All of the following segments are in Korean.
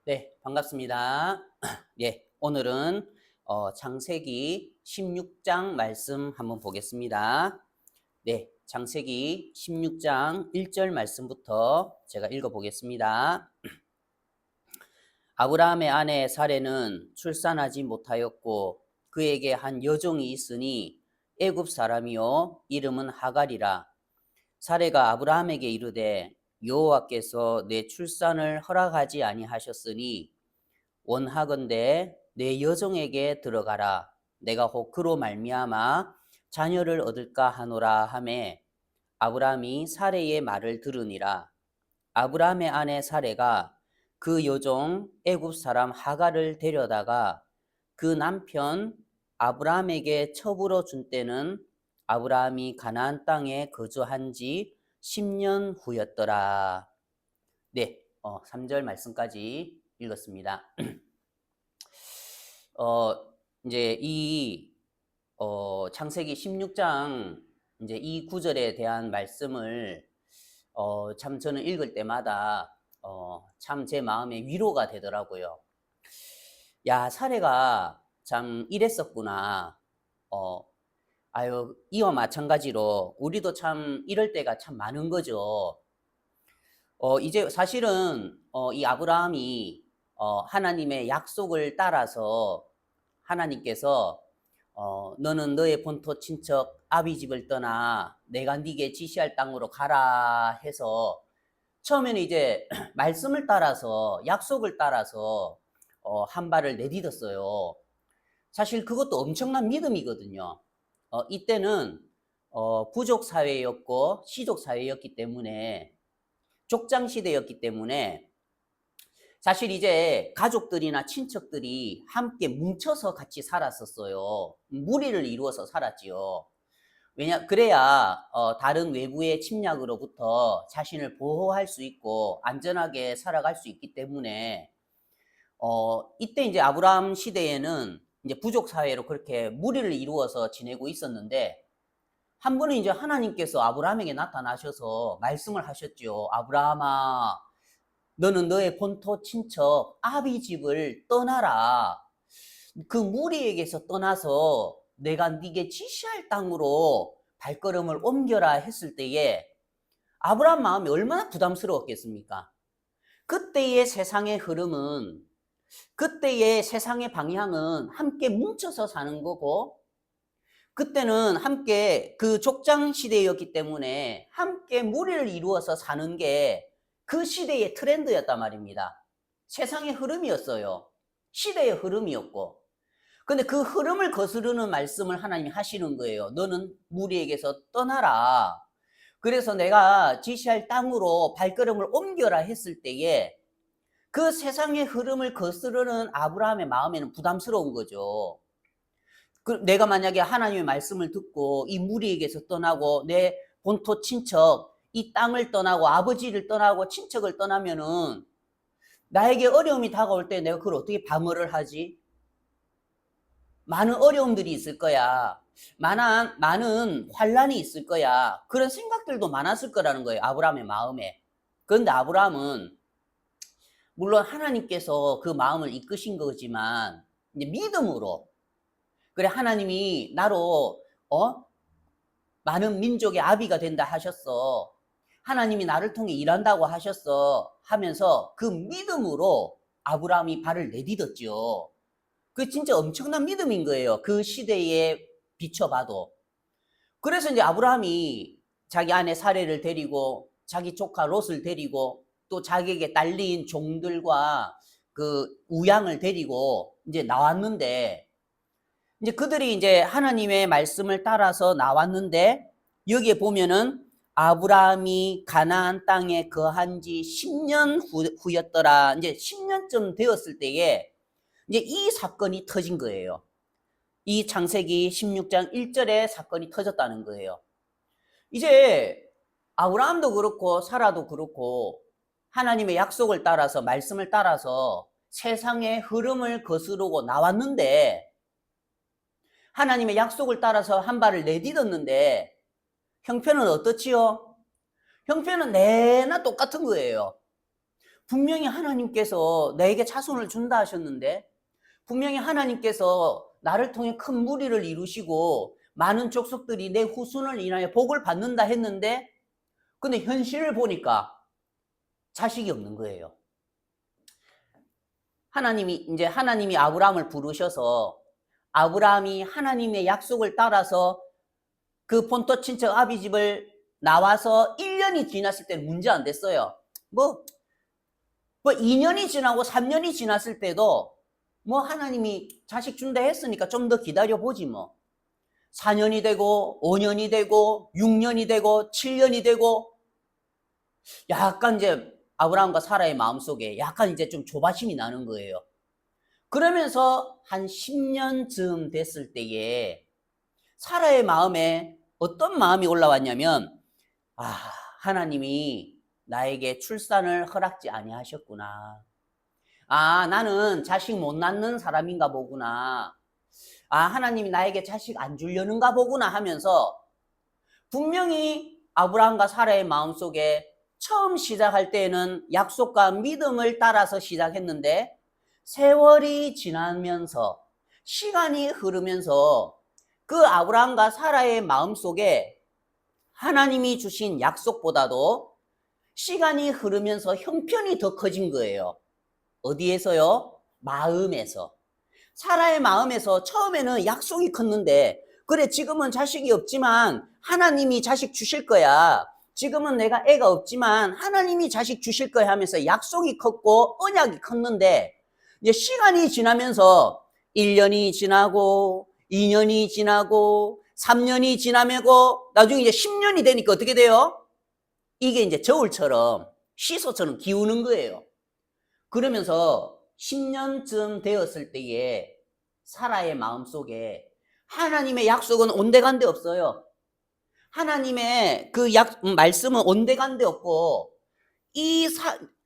네, 반갑습니다. 예, 오늘은 창세기 16장 말씀 한번 보겠습니다. 네, 창세기 16장 1절 말씀부터 제가 읽어보겠습니다. 아브라함의 아내 사레는 출산하지 못하였고 그에게 한 여종이 있으니 애굽 사람이요 이름은 하갈이라. 사레가 아브라함에게 이르되 여호와께서 내 출산을 허락하지 아니하셨으니 원하건대 내 여종에게 들어가라. 내가 혹 그로 말미암아 자녀를 얻을까 하노라 하매 아브라함이 사레의 말을 들으니라. 아브라함의 아내 사레가 그 여종 애굽 사람 하갈을 데려다가 그 남편 아브라함에게 첩으로 준 때는 아브라함이 가나안 땅에 거주한 지 10년 후였더라. 네, 3절 말씀까지 읽었습니다. 어, 이제 창세기 16장 이제 이 구절에 대한 말씀을 참 저는 읽을 때마다 참 제 마음에 위로가 되더라고요. 야, 사례가 참 이랬었구나. 어, 아유, 이와 마찬가지로 우리도 참 이럴 때가 참 많은 거죠. 이제 사실은 이 아브라함이 하나님의 약속을 따라서 하나님께서 너는 너의 본토 친척 아비 집을 떠나 내가 네게 지시할 땅으로 가라 해서 처음에는 이제 말씀을 따라서 약속을 따라서 한 발을 내딛었어요. 사실 그것도 엄청난 믿음이거든요. 이때는 부족 사회였고 시족 사회였기 때문에 족장 시대였기 때문에 사실 이제 가족들이나 친척들이 함께 뭉쳐서 같이 살았었어요. 무리를 이루어서 살았지요. 그래야 다른 외부의 침략으로부터 자신을 보호할 수 있고 안전하게 살아갈 수 있기 때문에 이때 이제 아브라함 시대에는 이제 부족 사회로 그렇게 무리를 이루어서 지내고 있었는데 한 번은 이제 하나님께서 아브라함에게 나타나셔서 말씀을 하셨죠. 아브라함아, 너는 너의 본토 친척 아비 집을 떠나라. 그 무리에게서 떠나서 내가 네게 지시할 땅으로 발걸음을 옮겨라 했을 때에 아브라함 마음이 얼마나 부담스러웠겠습니까? 그때의 세상의 흐름은 그때의 세상의 방향은 함께 뭉쳐서 사는 거고 그때는 함께 그 족장 시대였기 때문에 함께 무리를 이루어서 사는 게 그 시대의 트렌드였단 말입니다. 세상의 흐름이었어요. 시대의 흐름이었고. 근데 그 흐름을 거스르는 말씀을 하나님이 하시는 거예요. 너는 무리에게서 떠나라. 그래서 내가 지시할 땅으로 발걸음을 옮겨라 했을 때에 그 세상의 흐름을 거스르는 아브라함의 마음에는 부담스러운 거죠. 내가 만약에 하나님의 말씀을 듣고 이 무리에게서 떠나고 내 본토 친척 이 땅을 떠나고 아버지를 떠나고 친척을 떠나면은 나에게 어려움이 다가올 때 내가 그걸 어떻게 방어를 하지? 많은 어려움들이 있을 거야. 많은 환란이 있을 거야. 그런 생각들도 많았을 거라는 거예요. 아브라함의 마음에. 그런데 아브라함은 물론 하나님께서 그 마음을 이끄신 거지만 이제 믿음으로 그래 하나님이 나로 많은 민족의 아비가 된다 하셨어. 하나님이 나를 통해 일한다고 하셨어. 하면서 그 믿음으로 아브라함이 발을 내딛었죠. 그 진짜 엄청난 믿음인 거예요. 그 시대에 비춰봐도. 그래서 이제 아브라함이 자기 아내 사레를 데리고 자기 조카 롯을 데리고 또 자기에게 딸린 종들과 그 우양을 데리고 이제 나왔는데 이제 그들이 이제 하나님의 말씀을 따라서 나왔는데 여기에 보면은 아브라함이 가나안 땅에 거한 지 10년 후였더라. 이제 10년쯤 되었을 때에 이제 이 사건이 터진 거예요. 이 창세기 16장 1절에 사건이 터졌다는 거예요. 이제 아브라함도 그렇고 사라도 그렇고 하나님의 약속을 따라서 말씀을 따라서 세상의 흐름을 거스르고 나왔는데 하나님의 약속을 따라서 한 발을 내딛었는데 형편은 어떻지요? 형편은 내나 똑같은 거예요. 분명히 하나님께서 내게 자손을 준다 하셨는데, 분명히 하나님께서 나를 통해 큰 무리를 이루시고 많은 족속들이 내 후손을 인하여 복을 받는다 했는데, 근데 현실을 보니까 자식이 없는 거예요. 하나님이 아브라함을 부르셔서 아브라함이 하나님의 약속을 따라서 그 본토 친척 아비 집을 나와서 1년이 지났을 때는 문제 안 됐어요. 뭐 2년이 지나고 3년이 지났을 때도 하나님이 자식 준다 했으니까 좀 더 기다려보지 뭐. 4년이 되고 5년이 되고 6년이 되고 7년이 되고, 약간 이제 아브라함과 사라의 마음속에 약간 이제 좀 조바심이 나는 거예요. 그러면서 한 10년쯤 됐을 때에 사라의 마음에 어떤 마음이 올라왔냐면, 하나님이 나에게 출산을 허락지 아니하셨구나. 나는 자식 못 낳는 사람인가 보구나. 하나님이 나에게 자식 안 주려는가 보구나 하면서, 분명히 아브라함과 사라의 마음속에 처음 시작할 때에는 약속과 믿음을 따라서 시작했는데, 세월이 지나면서 시간이 흐르면서 그 아브라함과 사라의 마음속에 하나님이 주신 약속보다도 시간이 흐르면서 형편이 더 커진 거예요. 어디에서요? 마음에서. 사라의 마음에서 처음에는 약속이 컸는데, 그래 지금은 자식이 없지만 하나님이 자식 주실 거야. 지금은 내가 애가 없지만 하나님이 자식 주실 거야 하면서 약속이 컸고 언약이 컸는데, 이제 시간이 지나면서 1년이 지나고 2년이 지나고 3년이 지나고 나중에 이제 10년이 되니까 어떻게 돼요? 이게 이제 저울처럼 시소처럼 기우는 거예요. 그러면서 10년쯤 되었을 때에 사라의 마음속에 하나님의 약속은 온데간데 없어요. 하나님의 그 말씀은 온데간데 없고,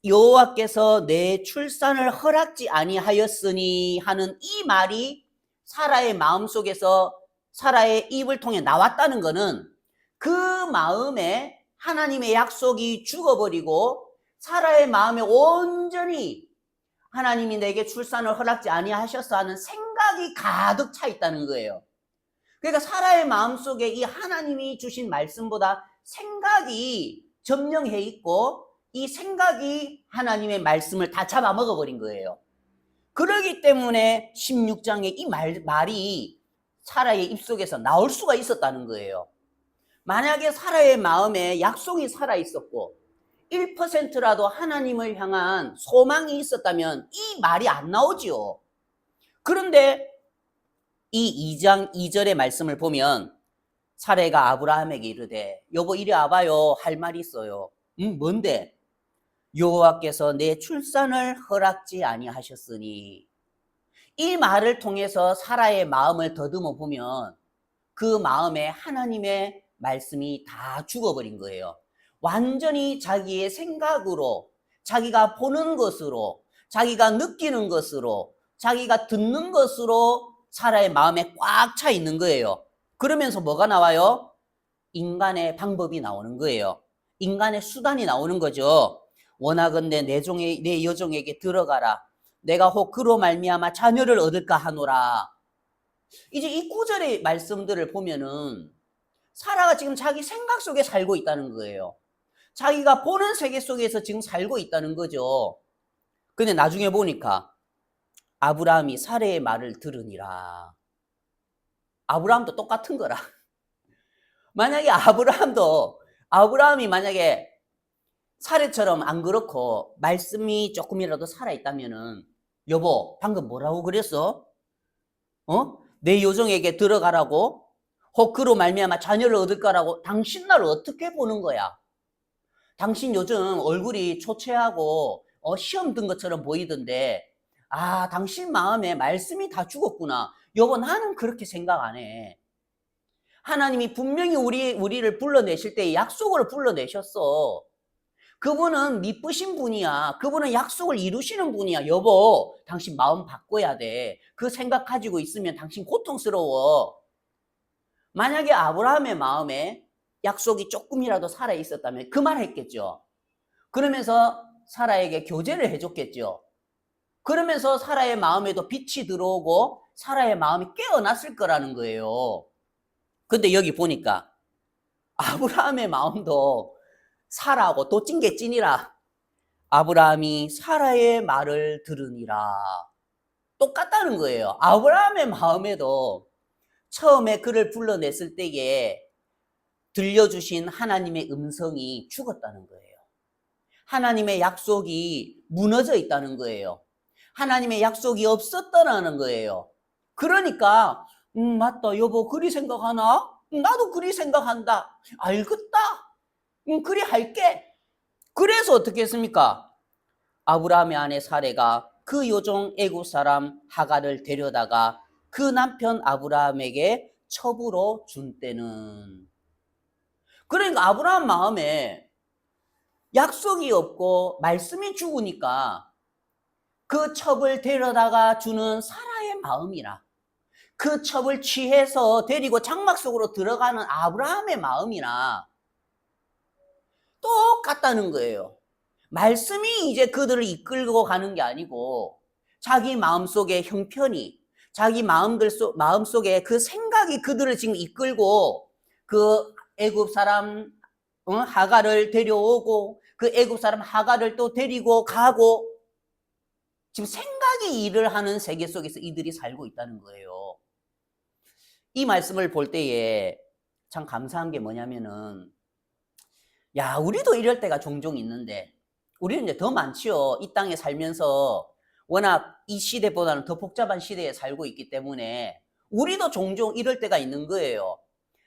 여호와께서 내 출산을 허락지 아니하였으니 하는 이 말이 사라의 마음속에서 사라의 입을 통해 나왔다는 것은, 그 마음에 하나님의 약속이 죽어버리고 사라의 마음에 온전히 하나님이 내게 출산을 허락지 아니하셨어 하는 생각이 가득 차 있다는 거예요. 그러니까 사라의 마음속에 이 하나님이 주신 말씀보다 생각이 점령해 있고, 이 생각이 하나님의 말씀을 다 잡아먹어버린 거예요. 그러기 때문에 16장에 이 말이 사라의 입속에서 나올 수가 있었다는 거예요. 만약에 사라의 마음에 약속이 살아있었고 1%라도 하나님을 향한 소망이 있었다면 이 말이 안 나오지요. 그런데 이 2장 2절의 말씀을 보면, 사라가 아브라함에게 이르되, 여보 이리 와봐요. 할 말이 있어요. 뭔데? 여호와께서 내 출산을 허락지 아니하셨으니. 이 말을 통해서 사라의 마음을 더듬어 보면 그 마음에 하나님의 말씀이 다 죽어버린 거예요. 완전히 자기의 생각으로, 자기가 보는 것으로, 자기가 느끼는 것으로, 자기가 듣는 것으로 사라의 마음에 꽉 차 있는 거예요. 그러면서 뭐가 나와요? 인간의 방법이 나오는 거예요. 인간의 수단이 나오는 거죠. 원하건대 내 여종에게 들어가라. 내가 혹 그로 말미암아 자녀를 얻을까 하노라. 이제 이 구절의 말씀들을 보면은 사라가 지금 자기 생각 속에 살고 있다는 거예요. 자기가 보는 세계 속에서 지금 살고 있다는 거죠. 근데 나중에 보니까 아브라함이 사라의 말을 들으니라. 아브라함도 똑같은 거라. 만약에 아브라함이 만약에 사례처럼 안 그렇고 말씀이 조금이라도 살아있다면은, 여보 방금 뭐라고 그랬어? 내 요정에게 들어가라고? 혹 그로 말미암아 자녀를 얻을 거라고? 당신 나를 어떻게 보는 거야? 당신 요즘 얼굴이 초췌하고 시험 든 것처럼 보이던데, 당신 마음에 말씀이 다 죽었구나. 여보 나는 그렇게 생각 안 해. 하나님이 분명히 우리를 불러내실 때 약속을 불러내셨어. 그분은 미쁘신 분이야. 그분은 약속을 이루시는 분이야. 여보, 당신 마음 바꿔야 돼. 그 생각 가지고 있으면 당신 고통스러워. 만약에 아브라함의 마음에 약속이 조금이라도 살아 있었다면 그 말 했겠죠. 그러면서 사라에게 교제를 해줬겠죠. 그러면서 사라의 마음에도 빛이 들어오고 사라의 마음이 깨어났을 거라는 거예요. 근데 여기 보니까 아브라함의 마음도 사라하고 도찐 게 찐이라. 아브라함이 사라의 말을 들으니라. 똑같다는 거예요. 아브라함의 마음에도 처음에 그를 불러냈을 때에 들려주신 하나님의 음성이 죽었다는 거예요. 하나님의 약속이 무너져 있다는 거예요. 하나님의 약속이 없었다는 거예요. 그러니까 맞다 여보 그리 생각하나? 나도 그리 생각한다. 알겠다. 그리 할게. 그래서 어떻게 했습니까? 아브라함의 아내 사레가 그 요종 애굽 사람 하갈을 데려다가 그 남편 아브라함에게 첩으로 준 때는. 그러니까 아브라함 마음에 약속이 없고 말씀이 죽으니까 그 첩을 데려다가 주는 사라의 마음이라, 그 첩을 취해서 데리고 장막 속으로 들어가는 아브라함의 마음이나 똑같다는 거예요. 말씀이 이제 그들을 이끌고 가는 게 아니고 자기 마음속의 형편이, 자기 마음속에 그 생각이 그들을 지금 이끌고 그 애굽 사람 하갈을 데려오고 그 애굽 사람 하갈을 또 데리고 가고, 지금 생각이 일을 하는 세계 속에서 이들이 살고 있다는 거예요. 이 말씀을 볼 때에 참 감사한 게 뭐냐면은, 야, 우리도 이럴 때가 종종 있는데, 우리는 이제 더 많지요. 이 땅에 살면서 워낙 이 시대보다는 더 복잡한 시대에 살고 있기 때문에 우리도 종종 이럴 때가 있는 거예요.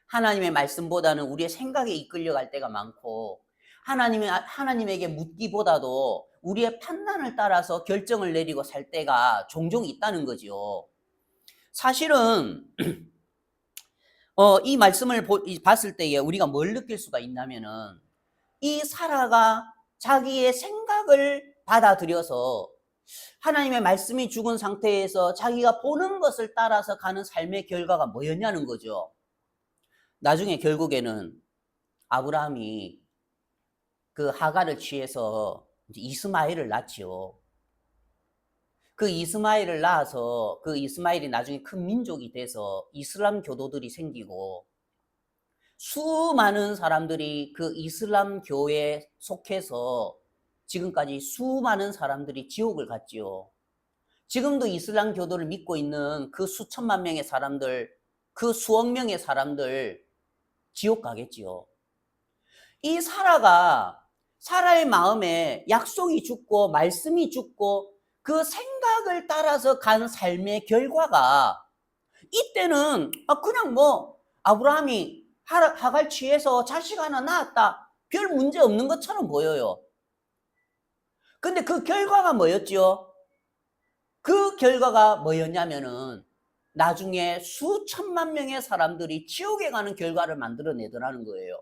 하나님의 말씀보다는 우리의 생각에 이끌려갈 때가 많고, 하나님에게 묻기보다도 우리의 판단을 따라서 결정을 내리고 살 때가 종종 있다는 거죠. 사실은 이 말씀을 봤을 때에 우리가 뭘 느낄 수가 있냐면은, 이 사라가 자기의 생각을 받아들여서 하나님의 말씀이 죽은 상태에서 자기가 보는 것을 따라서 가는 삶의 결과가 뭐였냐는 거죠. 나중에 결국에는 아브라함이 그 하갈을 취해서 이스마엘을 낳지요. 그 이스마엘을 낳아서 그 이스마엘이 나중에 큰 민족이 돼서 이슬람 교도들이 생기고, 수많은 사람들이 그 이슬람 교에 속해서 지금까지 수많은 사람들이 지옥을 갔지요. 지금도 이슬람 교도를 믿고 있는 그 수천만 명의 사람들, 그 수억 명의 사람들 지옥 가겠지요. 이 사라의 마음에 약속이 죽고 말씀이 죽고 그 생각을 따라서 간 삶의 결과가, 이때는 그냥 아브라함이 하갈 취해서 자식 하나 낳았다, 별 문제 없는 것처럼 보여요. 근데 그 결과가 뭐였죠? 그 결과가 뭐였냐면은 나중에 수천만 명의 사람들이 지옥에 가는 결과를 만들어내더라는 거예요.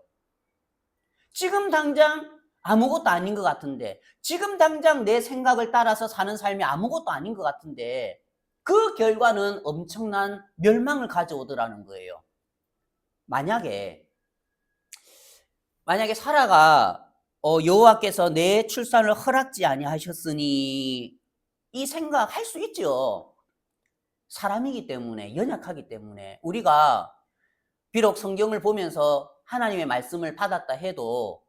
지금 당장 아무것도 아닌 것 같은데, 지금 당장 내 생각을 따라서 사는 삶이 아무것도 아닌 것 같은데, 그 결과는 엄청난 멸망을 가져오더라는 거예요. 만약에 사라가 여호와께서 내 출산을 허락지 아니하셨으니, 이 생각할 수 있죠. 사람이기 때문에, 연약하기 때문에. 우리가 비록 성경을 보면서 하나님의 말씀을 받았다 해도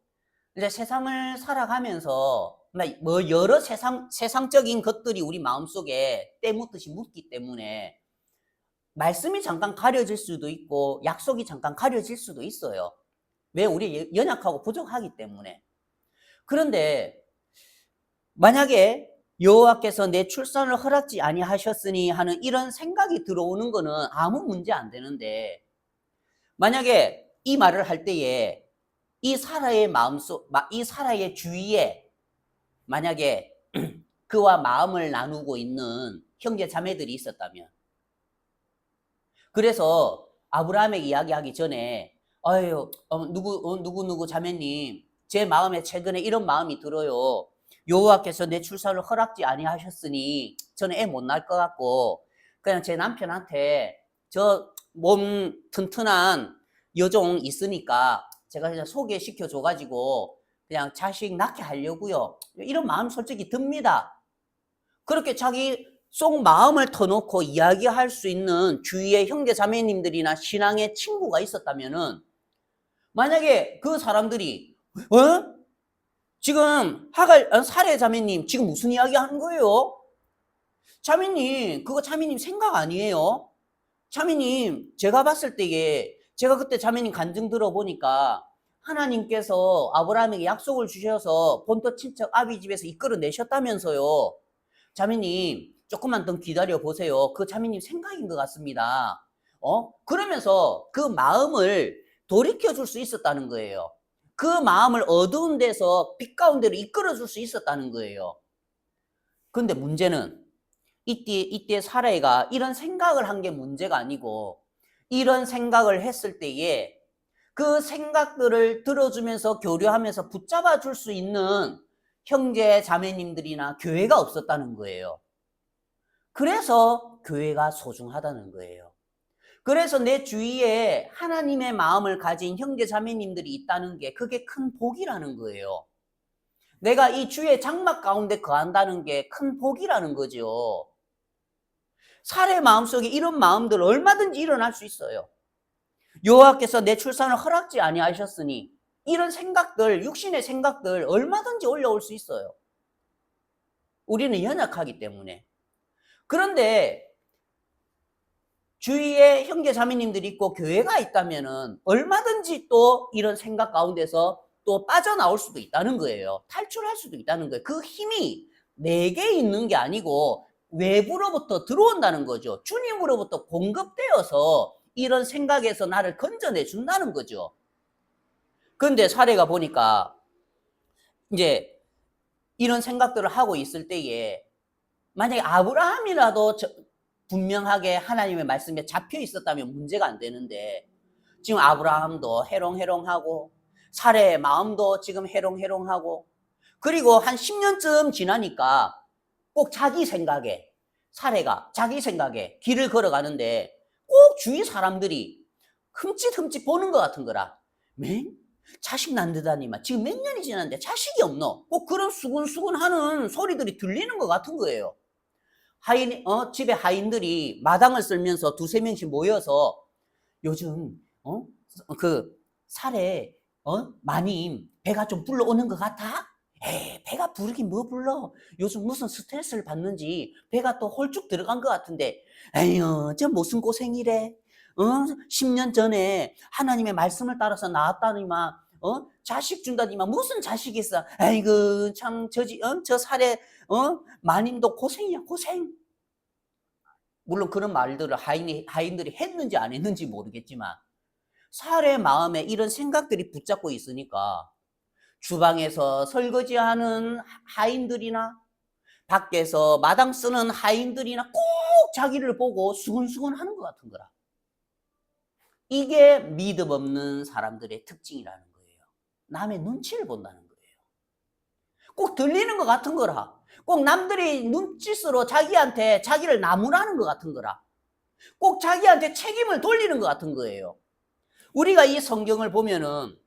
이제 세상을 살아가면서 여러 세상적인 것들이 우리 마음속에 때묻듯이 묻기 때문에 말씀이 잠깐 가려질 수도 있고 약속이 잠깐 가려질 수도 있어요. 왜? 우리 연약하고 부족하기 때문에. 그런데 만약에 여호와께서 내 출산을 허락지 아니하셨으니 하는 이런 생각이 들어오는 거는 아무 문제 안 되는데, 만약에 이 말을 할 때에 이 사라의 주위에 만약에 그와 마음을 나누고 있는 형제 자매들이 있었다면, 그래서 아브라함에게 이야기하기 전에 누구 자매님, 제 마음에 최근에 이런 마음이 들어요. 여호와께서 내 출산을 허락지 아니하셨으니 저는 애 못 낳을 것 같고 그냥 제 남편한테 저 몸 튼튼한 여종 있으니까 제가 그냥 소개시켜 줘가지고 그냥 자식 낳게 하려고요. 이런 마음 솔직히 듭니다. 그렇게 자기 속 마음을 터놓고 이야기할 수 있는 주위의 형제 자매님들이나 신앙의 친구가 있었다면은 만약에 그 사람들이 지금 사례 자매님 지금 무슨 이야기 하는 거예요? 자매님 그거 자매님 생각 아니에요? 자매님 제가 봤을 때에 제가 그때 자매님 간증 들어보니까 하나님께서 아브라함에게 약속을 주셔서 본토 친척 아비 집에서 이끌어내셨다면서요. 자매님 조금만 더 기다려 보세요. 그 자매님 생각인 것 같습니다. 그러면서 그 마음을 돌이켜 줄 수 있었다는 거예요. 그 마음을 어두운 데서 빛 가운데로 이끌어 줄 수 있었다는 거예요. 그런데 문제는 이때 사라가 이런 생각을 한 게 문제가 아니고 이런 생각을 했을 때에 그 생각들을 들어주면서 교류하면서 붙잡아 줄 수 있는 형제 자매님들이나 교회가 없었다는 거예요. 그래서 교회가 소중하다는 거예요. 그래서 내 주위에 하나님의 마음을 가진 형제 자매님들이 있다는 게 그게 큰 복이라는 거예요. 내가 이 주의 장막 가운데 거한다는 게 큰 복이라는 거죠. 사례 마음속에 이런 마음들 얼마든지 일어날 수 있어요. 여호와께서 내 출산을 허락지 아니하셨으니 이런 생각들, 육신의 생각들 얼마든지 올라올 수 있어요. 우리는 연약하기 때문에. 그런데 주위에 형제 자매님들이 있고 교회가 있다면은 얼마든지 또 이런 생각 가운데서 또 빠져나올 수도 있다는 거예요. 탈출할 수도 있다는 거예요. 그 힘이 내게 있는 게 아니고 외부로부터 들어온다는 거죠. 주님으로부터 공급되어서 이런 생각에서 나를 건져내 준다는 거죠. 그런데 사례가 보니까 이제 이런 생각들을 하고 있을 때에 만약에 아브라함이라도 분명하게 하나님의 말씀에 잡혀 있었다면 문제가 안 되는데 지금 아브라함도 해롱해롱하고 사례의 마음도 지금 해롱해롱하고 그리고 한 10년쯤 지나니까 꼭 자기 생각에 사례가 자기 생각에 길을 걸어가는데 꼭 주위 사람들이 흠칫흠칫 보는 것 같은 거라. 맨? 자식 낳는다니만 지금 몇 년이 지났는데 자식이 없노? 꼭 그런 수근수근 하는 소리들이 들리는 것 같은 거예요. 집에 하인들이 마당을 쓸면서 두세 명씩 모여서 요즘 그 사례 마님 배가 좀 불러오는 것 같아? 에이, 배가 부르긴 뭐 불러. 요즘 무슨 스트레스를 받는지 배가 또 홀쭉 들어간 것 같은데 에휴 저 무슨 고생이래. 10년 전에 하나님의 말씀을 따라서 나왔다니만 자식 준다니만 무슨 자식이 있어. 아이고 참 저 사례 마님도 고생이야 고생. 물론 그런 말들을 하인들이 했는지 안 했는지 모르겠지만 사례 마음에 이런 생각들이 붙잡고 있으니까 주방에서 설거지하는 하인들이나 밖에서 마당 쓰는 하인들이나 꼭 자기를 보고 수근수근 하는 것 같은 거라. 이게 믿음 없는 사람들의 특징이라는 거예요. 남의 눈치를 본다는 거예요. 꼭 들리는 것 같은 거라. 꼭 남들이 눈짓으로 자기한테 자기를 나무라는 것 같은 거라. 꼭 자기한테 책임을 돌리는 것 같은 거예요. 우리가 이 성경을 보면은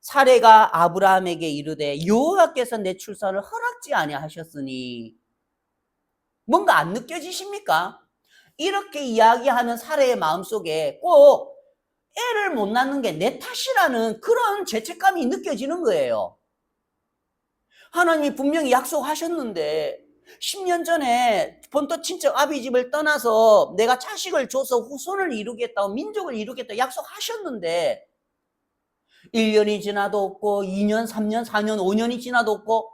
사례가 아브라함에게 이르되 여호와께서 내 출산을 허락지 아니하셨으니 뭔가 안 느껴지십니까? 이렇게 이야기하는 사례의 마음속에 꼭 애를 못 낳는 게 내 탓이라는 그런 죄책감이 느껴지는 거예요. 하나님이 분명히 약속하셨는데 10년 전에 본토 친척 아비 집을 떠나서 내가 자식을 줘서 후손을 이루겠다고 민족을 이루겠다고 약속하셨는데 1년이 지나도 없고 2년, 3년, 4년, 5년이 지나도 없고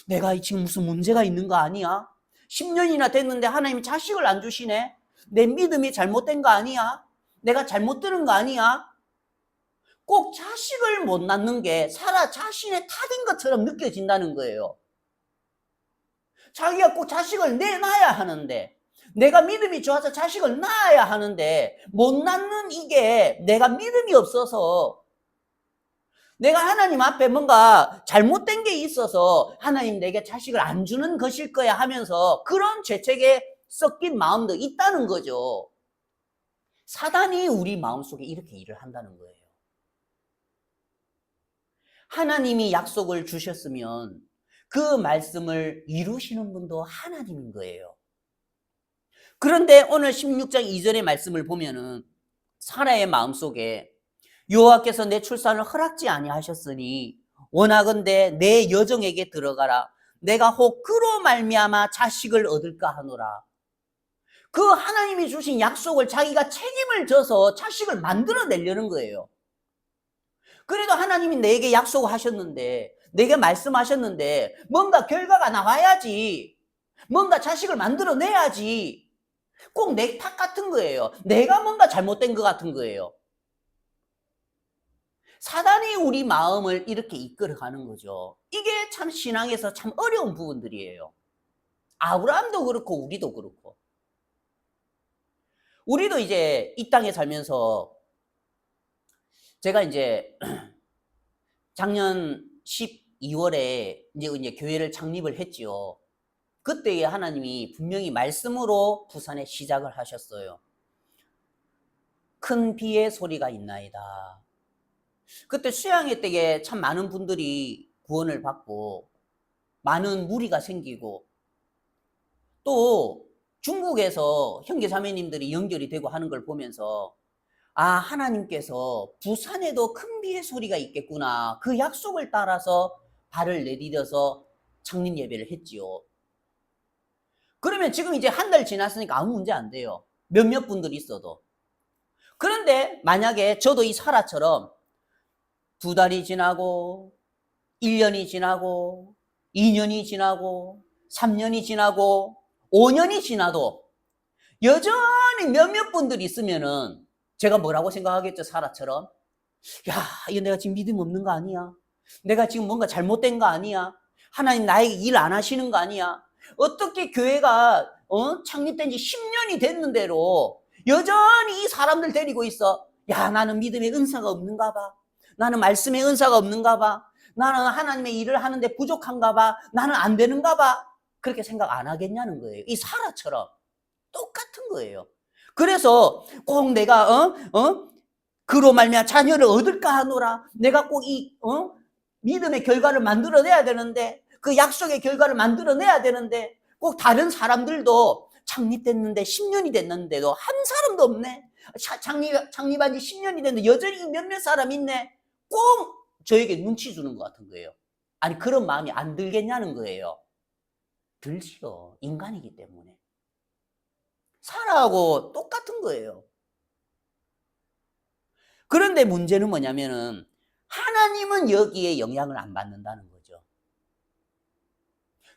내가 지금 무슨 문제가 있는 거 아니야? 10년이나 됐는데 하나님이 자식을 안 주시네? 내 믿음이 잘못된 거 아니야? 내가 잘못 들은 거 아니야? 꼭 자식을 못 낳는 게 사라 자신의 탓인 것처럼 느껴진다는 거예요. 자기가 꼭 자식을 내놔야 하는데 내가 믿음이 좋아서 자식을 낳아야 하는데 못 낳는 이게 내가 믿음이 없어서 내가 하나님 앞에 뭔가 잘못된 게 있어서 하나님 내게 자식을 안 주는 것일 거야 하면서 그런 죄책에 섞인 마음도 있다는 거죠. 사단이 우리 마음속에 이렇게 일을 한다는 거예요. 하나님이 약속을 주셨으면 그 말씀을 이루시는 분도 하나님인 거예요. 그런데 오늘 16장 2절의 말씀을 보면은 사라의 마음속에 여호와께서 내 출산을 허락지 아니하셨으니 원하건대 내 여정에게 들어가라. 내가 혹 그로 말미암아 자식을 얻을까 하노라. 그 하나님이 주신 약속을 자기가 책임을 져서 자식을 만들어내려는 거예요. 그래도 하나님이 내게 약속하셨는데, 내게 말씀하셨는데 뭔가 결과가 나와야지, 뭔가 자식을 만들어내야지. 꼭 내 탓 같은 거예요. 내가 뭔가 잘못된 것 같은 거예요. 사단이 우리 마음을 이렇게 이끌어가는 거죠. 이게 참 신앙에서 참 어려운 부분들이에요. 아브라함도 그렇고 우리도 그렇고. 우리도 이제 이 땅에 살면서 제가 이제 작년 12월에 이제 교회를 창립을 했지요. 그때에 하나님이 분명히 말씀으로 부산에 시작을 하셨어요. 큰 비의 소리가 있나이다. 그때 수양회 때에 참 많은 분들이 구원을 받고 많은 무리가 생기고 또 중국에서 형제 자매님들이 연결이 되고 하는 걸 보면서 아, 하나님께서 부산에도 큰 비의 소리가 있겠구나. 그 약속을 따라서 발을 내디뎌서 창립 예배를 했지요. 그러면 지금 이제 한 달 지났으니까 아무 문제 안 돼요. 몇몇 분들이 있어도. 그런데 만약에 저도 이 사라처럼 2달이 지나고 1년이 지나고 2년이 지나고 3년이 지나고 5년이 지나도 여전히 몇몇 분들이 있으면은 제가 뭐라고 생각하겠죠? 사라처럼. 야, 이거 내가 지금 믿음 없는 거 아니야? 내가 지금 뭔가 잘못된 거 아니야? 하나님 나에게 일 안 하시는 거 아니야? 어떻게 교회가 창립된 지 10년이 됐는데도 여전히 이 사람들 데리고 있어? 야, 나는 믿음의 은사가 없는가 봐. 나는 말씀의 은사가 없는가 봐. 나는 하나님의 일을 하는데 부족한가 봐. 나는 안 되는가 봐. 그렇게 생각 안 하겠냐는 거예요. 이 사라처럼 똑같은 거예요. 그래서 꼭 내가 그로 말미암아 자녀를 얻을까 하노라. 내가 꼭 이 믿음의 결과를 만들어내야 되는데, 그 약속의 결과를 만들어내야 되는데, 꼭 다른 사람들도 창립됐는데 10년이 됐는데도 한 사람도 없네. 창립한 지 10년이 됐는데 여전히 몇몇 사람 있네. 꼭 저에게 눈치 주는 것 같은 거예요. 아니, 그런 마음이 안 들겠냐는 거예요. 들지요. 인간이기 때문에. 사라하고 똑같은 거예요. 그런데 문제는 뭐냐면은 하나님은 여기에 영향을 안 받는다는 거죠.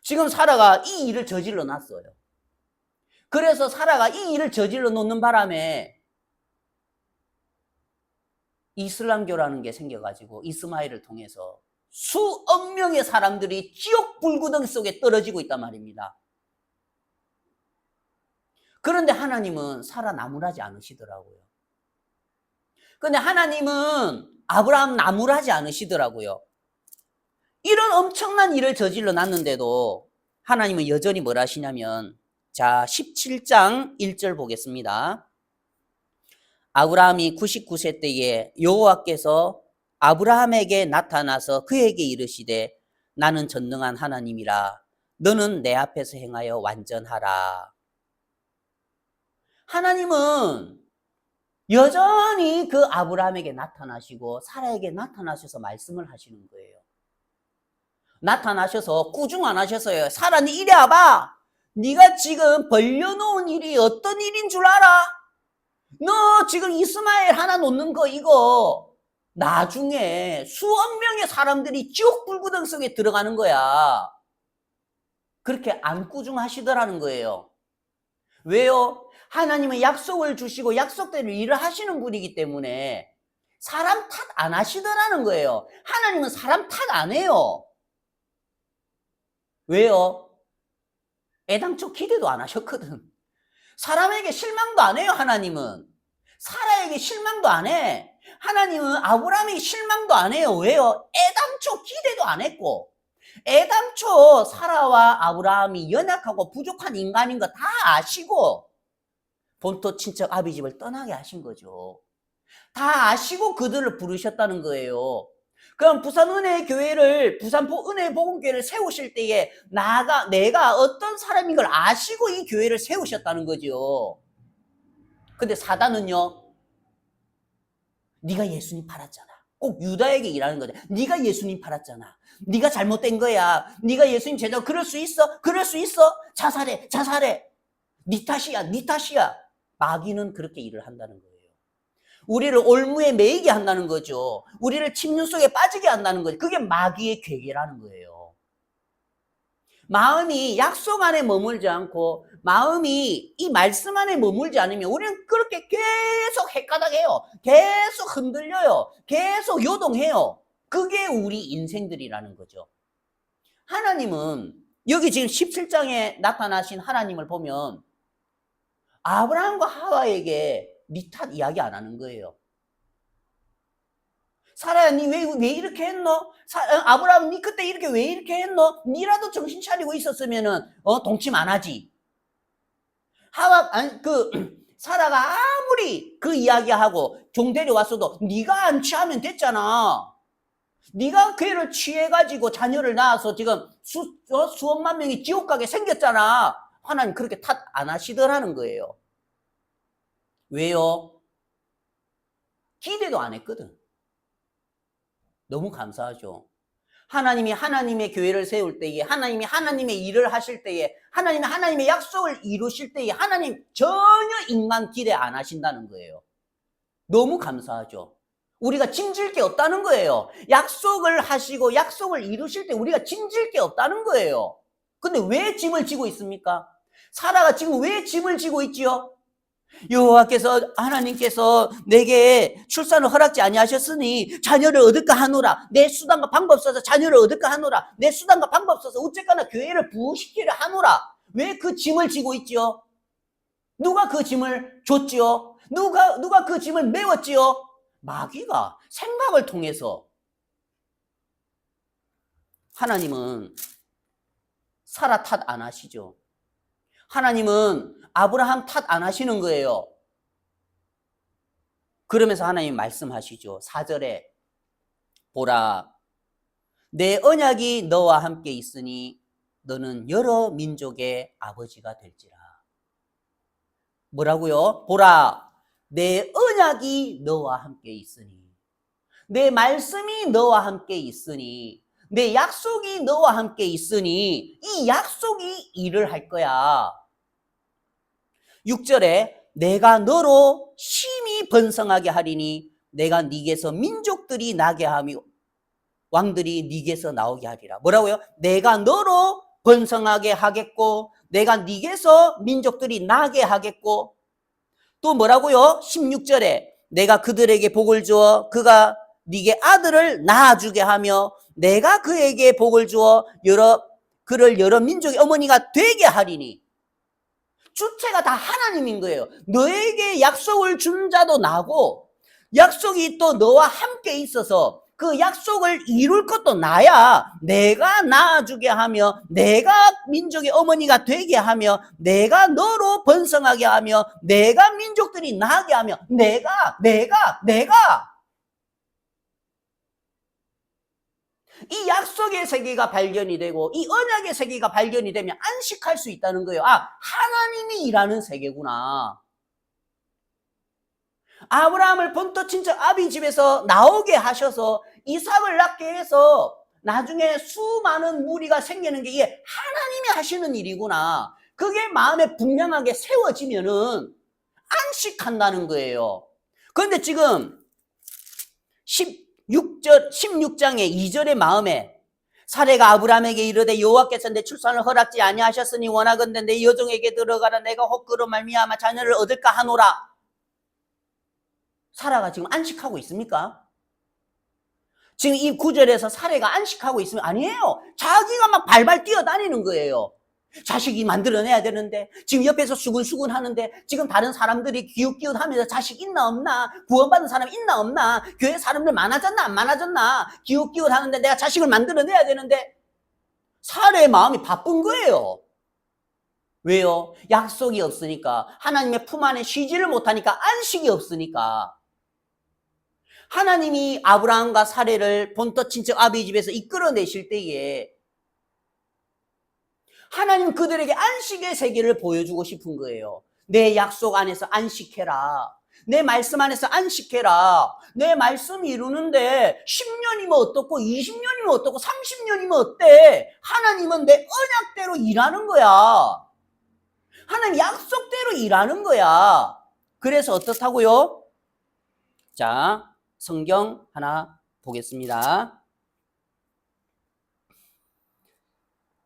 지금 사라가 이 일을 저질러 놨어요. 그래서 사라가 이 일을 저질러 놓는 바람에 이슬람교라는 게 생겨가지고 이스마엘을 통해서 수억 명의 사람들이 지옥 불구덩이 속에 떨어지고 있단 말입니다. 그런데 하나님은 사라 나무라지 않으시더라고요. 그런데 하나님은 아브라함 나무라지 않으시더라고요. 이런 엄청난 일을 저질러 놨는데도 하나님은 여전히 뭘 하시냐면, 자, 17장 1절 보겠습니다. 아브라함이 99세 때에 여호와께서 아브라함에게 나타나서 그에게 이르시되 나는 전능한 하나님이라 너는 내 앞에서 행하여 완전하라. 하나님은 여전히 그 아브라함에게 나타나시고 사라에게 나타나셔서 말씀을 하시는 거예요. 나타나셔서 꾸중 안 하셨어요. 사라, 니 이리 와봐. 네가 지금 벌려놓은 일이 어떤 일인 줄 알아? 너 지금 이스마엘 하나 놓는 거 이거 나중에 수억 명의 사람들이 지옥 불구덩이 속에 들어가는 거야. 그렇게 안 꾸중하시더라는 거예요. 왜요? 하나님은 약속을 주시고 약속대로 일을 하시는 분이기 때문에 사람 탓 안 하시더라는 거예요. 하나님은 사람 탓 안 해요. 왜요? 애당초 기대도 안 하셨거든. 사람에게 실망도 안 해요. 하나님은 사라에게 실망도 안 해. 하나님은 아브라함에게 실망도 안 해요. 왜요? 애당초 기대도 안 했고 애당초 사라와 아브라함이 연약하고 부족한 인간인 거 다 아시고 본토 친척 아비집을 떠나게 하신 거죠. 다 아시고 그들을 부르셨다는 거예요. 그럼 부산은혜교회를, 부산포 은혜복음교회를 세우실 때에 내가 어떤 사람인 걸 아시고 이 교회를 세우셨다는 거죠. 근데 사단은요, 네가 예수님 팔았잖아. 꼭 유다에게 일하는 거죠. 네가 예수님 팔았잖아. 네가 잘못된 거야. 네가 예수님 제자. 그럴 수 있어? 그럴 수 있어? 자살해, 자살해. 네 탓이야, 네 탓이야. 마귀는 그렇게 일을 한다는 거예요. 우리를 올무에 매이게 한다는 거죠. 우리를 침륜 속에 빠지게 한다는 거죠. 그게 마귀의 괴계라는 거예요. 마음이 약속 안에 머물지 않고 마음이 이 말씀 안에 머물지 않으면 우리는 그렇게 계속 헷가닥해요. 계속 흔들려요. 계속 요동해요. 그게 우리 인생들이라는 거죠. 하나님은 여기 지금 17장에 나타나신 하나님을 보면 아브라함과 하와에게 네 탓 이야기 안 하는 거예요. 사라야, 니 왜 이렇게 했노? 아브라함, 니 그때 왜 이렇게 했노? 니라도 정신 차리고 있었으면은, 동침 안 하지. 사라가 아무리 그 이야기하고 종 데려왔어도 니가 안 취하면 됐잖아. 니가 걔를 취해가지고 자녀를 낳아서 지금 수억만 명이 지옥 가게 생겼잖아. 하나님 그렇게 탓 안 하시더라는 거예요. 왜요? 기대도 안 했거든. 너무 감사하죠. 하나님이 하나님의 교회를 세울 때에, 하나님이 하나님의 일을 하실 때에, 하나님이 하나님의 약속을 이루실 때에 하나님 전혀 인간 기대 안 하신다는 거예요. 너무 감사하죠. 우리가 짐질 게 없다는 거예요. 약속을 하시고 약속을 이루실 때 우리가 짐질 게 없다는 거예요. 근데 왜 짐을 지고 있습니까? 사라가 지금 왜 짐을 지고 있지요? 여호와께서 하나님께서 내게 출산을 허락지 아니하셨으니 자녀를 얻을까 하노라. 내 수단과 방법 써서 자녀를 얻을까 하노라. 내 수단과 방법 써서 어쨌거나 교회를 부흥시키려 하노라. 왜 그 짐을 지고 있지요? 누가 그 짐을 줬지요? 누가 그 짐을 메웠지요? 마귀가 생각을 통해서. 하나님은 사라 탓 안 하시죠. 하나님은 아브라함 탓 안 하시는 거예요. 그러면서 하나님 말씀하시죠. 4절에 보라, 내 언약이 너와 함께 있으니 너는 여러 민족의 아버지가 될지라. 뭐라고요? 보라, 내 언약이 너와 함께 있으니, 내 말씀이 너와 함께 있으니, 내 약속이 너와 함께 있으니 이 약속이 일을 할 거야. 6절에 내가 너로 심히 번성하게 하리니 내가 네게서 민족들이 나게 하며 왕들이 네게서 나오게 하리라. 뭐라고요? 내가 너로 번성하게 하겠고 내가 네게서 민족들이 나게 하겠고 또 뭐라고요? 16절에 내가 그들에게 복을 주어 그가 네게 아들을 낳아주게 하며 내가 그에게 복을 주어 그를 여러 민족의 어머니가 되게 하리니. 주체가 다 하나님인 거예요. 너에게 약속을 준 자도 나고 약속이 또 너와 함께 있어서 그 약속을 이룰 것도 나야. 내가 낳아주게 하며 내가 민족의 어머니가 되게 하며 내가 너로 번성하게 하며 내가 민족들이 나게 하며 내가 이 약속의 세계가 발견이 되고 이 언약의 세계가 발견이 되면 안식할 수 있다는 거예요. 아, 하나님이 일하는 세계구나. 아브라함을 본토 친척 아비 집에서 나오게 하셔서 이삭을 낳게 해서 나중에 수많은 무리가 생기는 게 이게 하나님이 하시는 일이구나. 그게 마음에 분명하게 세워지면은 안식한다는 거예요. 그런데 지금 16장의 2절의 마음에 사례가 아브라함에게 이르되 여호와께서 내 출산을 허락지 아니하셨으니 원하건대 내 여종에게 들어가라. 내가 혹 그로 말미암아 자녀를 얻을까 하노라. 사라가 지금 안식하고 있습니까? 지금 이 9절에서 사례가 안식하고 있으면 아니에요. 자기가 막 발발 뛰어다니는 거예요. 자식이 만들어내야 되는데 지금 옆에서 수근수근 하는데 지금 다른 사람들이 기웃기웃하면서 자식 있나 없나, 구원받은 사람 있나 없나, 교회 사람들 많아졌나 안 많아졌나 기웃기웃하는데 내가 자식을 만들어내야 되는데 사례의 마음이 바쁜 거예요. 왜요? 약속이 없으니까. 하나님의 품 안에 쉬지를 못하니까. 안식이 없으니까. 하나님이 아브라함과 사례를 본토 친척 아비 집에서 이끌어내실 때에 하나님 그들에게 안식의 세계를 보여주고 싶은 거예요. 내 약속 안에서 안식해라. 내 말씀 안에서 안식해라. 내 말씀 이루는데 10년이면 어떻고 20년이면 어떻고 30년이면 어때? 하나님은 내 언약대로 일하는 거야. 하나님 약속대로 일하는 거야. 그래서 어떻다고요? 자, 성경 하나 보겠습니다.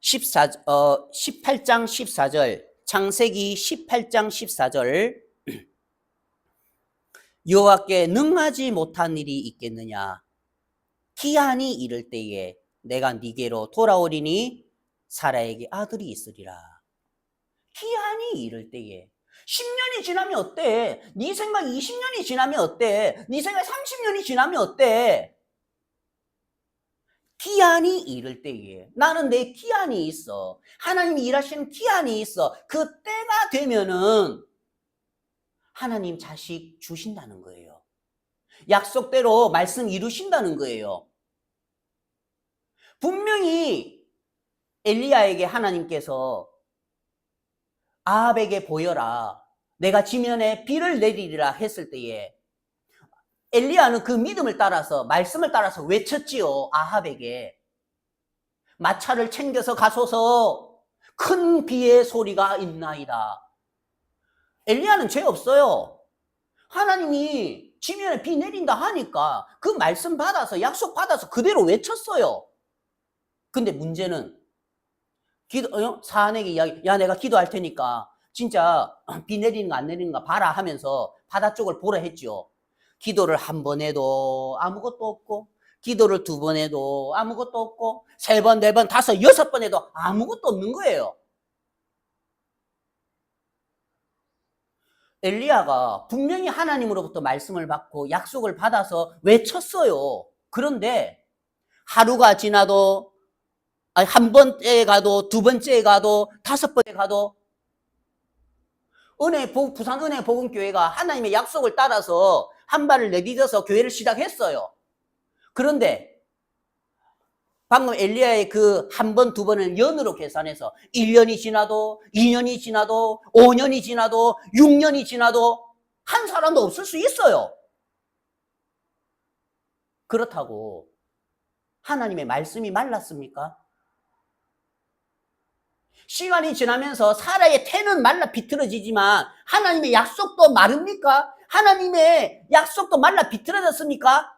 18장 14절, 창세기 18장 14절. 여호와께 능하지 못한 일이 있겠느냐? 기한이 이를 때에 내가 네게로 돌아오리니 사라에게 아들이 있으리라. 기한이 이를 때에 10년이 지나면 어때? 네 생각 20년이 지나면 어때? 네 생각 30년이 지나면 어때? 기한이 이를 때에 나는 내 기한이 있어. 하나님이 일하시는 기한이 있어. 그때가 되면은 하나님 자식 주신다는 거예요. 약속대로 말씀 이루신다는 거예요. 분명히 엘리야에게 하나님께서 아합에게 보여라. 내가 지면에 비를 내리리라 했을 때에 엘리야는 그 믿음을 따라서 말씀을 따라서 외쳤지요. 아합에게 마차를 챙겨서 가소서 큰 비의 소리가 있나이다. 엘리야는 죄 없어요. 하나님이 지면에 비 내린다 하니까 그 말씀 받아서 약속 받아서 그대로 외쳤어요. 근데 문제는 사안에게 이야기, 야 내가 기도할 테니까 진짜 비 내리는 거 안 내리는 거 봐라 하면서 바다 쪽을 보라 했죠. 기도를 한 번 해도 아무것도 없고, 기도를 두 번 해도 아무것도 없고, 세 번, 네 번, 다섯, 여섯 번 해도 아무것도 없는 거예요. 엘리야가 분명히 하나님으로부터 말씀을 받고 약속을 받아서 외쳤어요. 그런데 하루가 지나도 한 번째 가도 두 번째 가도 다섯 번째 가도 부산 은혜 복음교회가 하나님의 약속을 따라서 한 발을 내딛어서 교회를 시작했어요. 그런데 방금 엘리야의 그 한 번, 두 번을 연으로 계산해서 1년이 지나도 2년이 지나도 5년이 지나도 6년이 지나도 한 사람도 없을 수 있어요. 그렇다고 하나님의 말씀이 말랐습니까? 시간이 지나면서 사라의 태는 말라 비틀어지지만 하나님의 약속도 마릅니까? 하나님의 약속도 말라 비틀어졌습니까?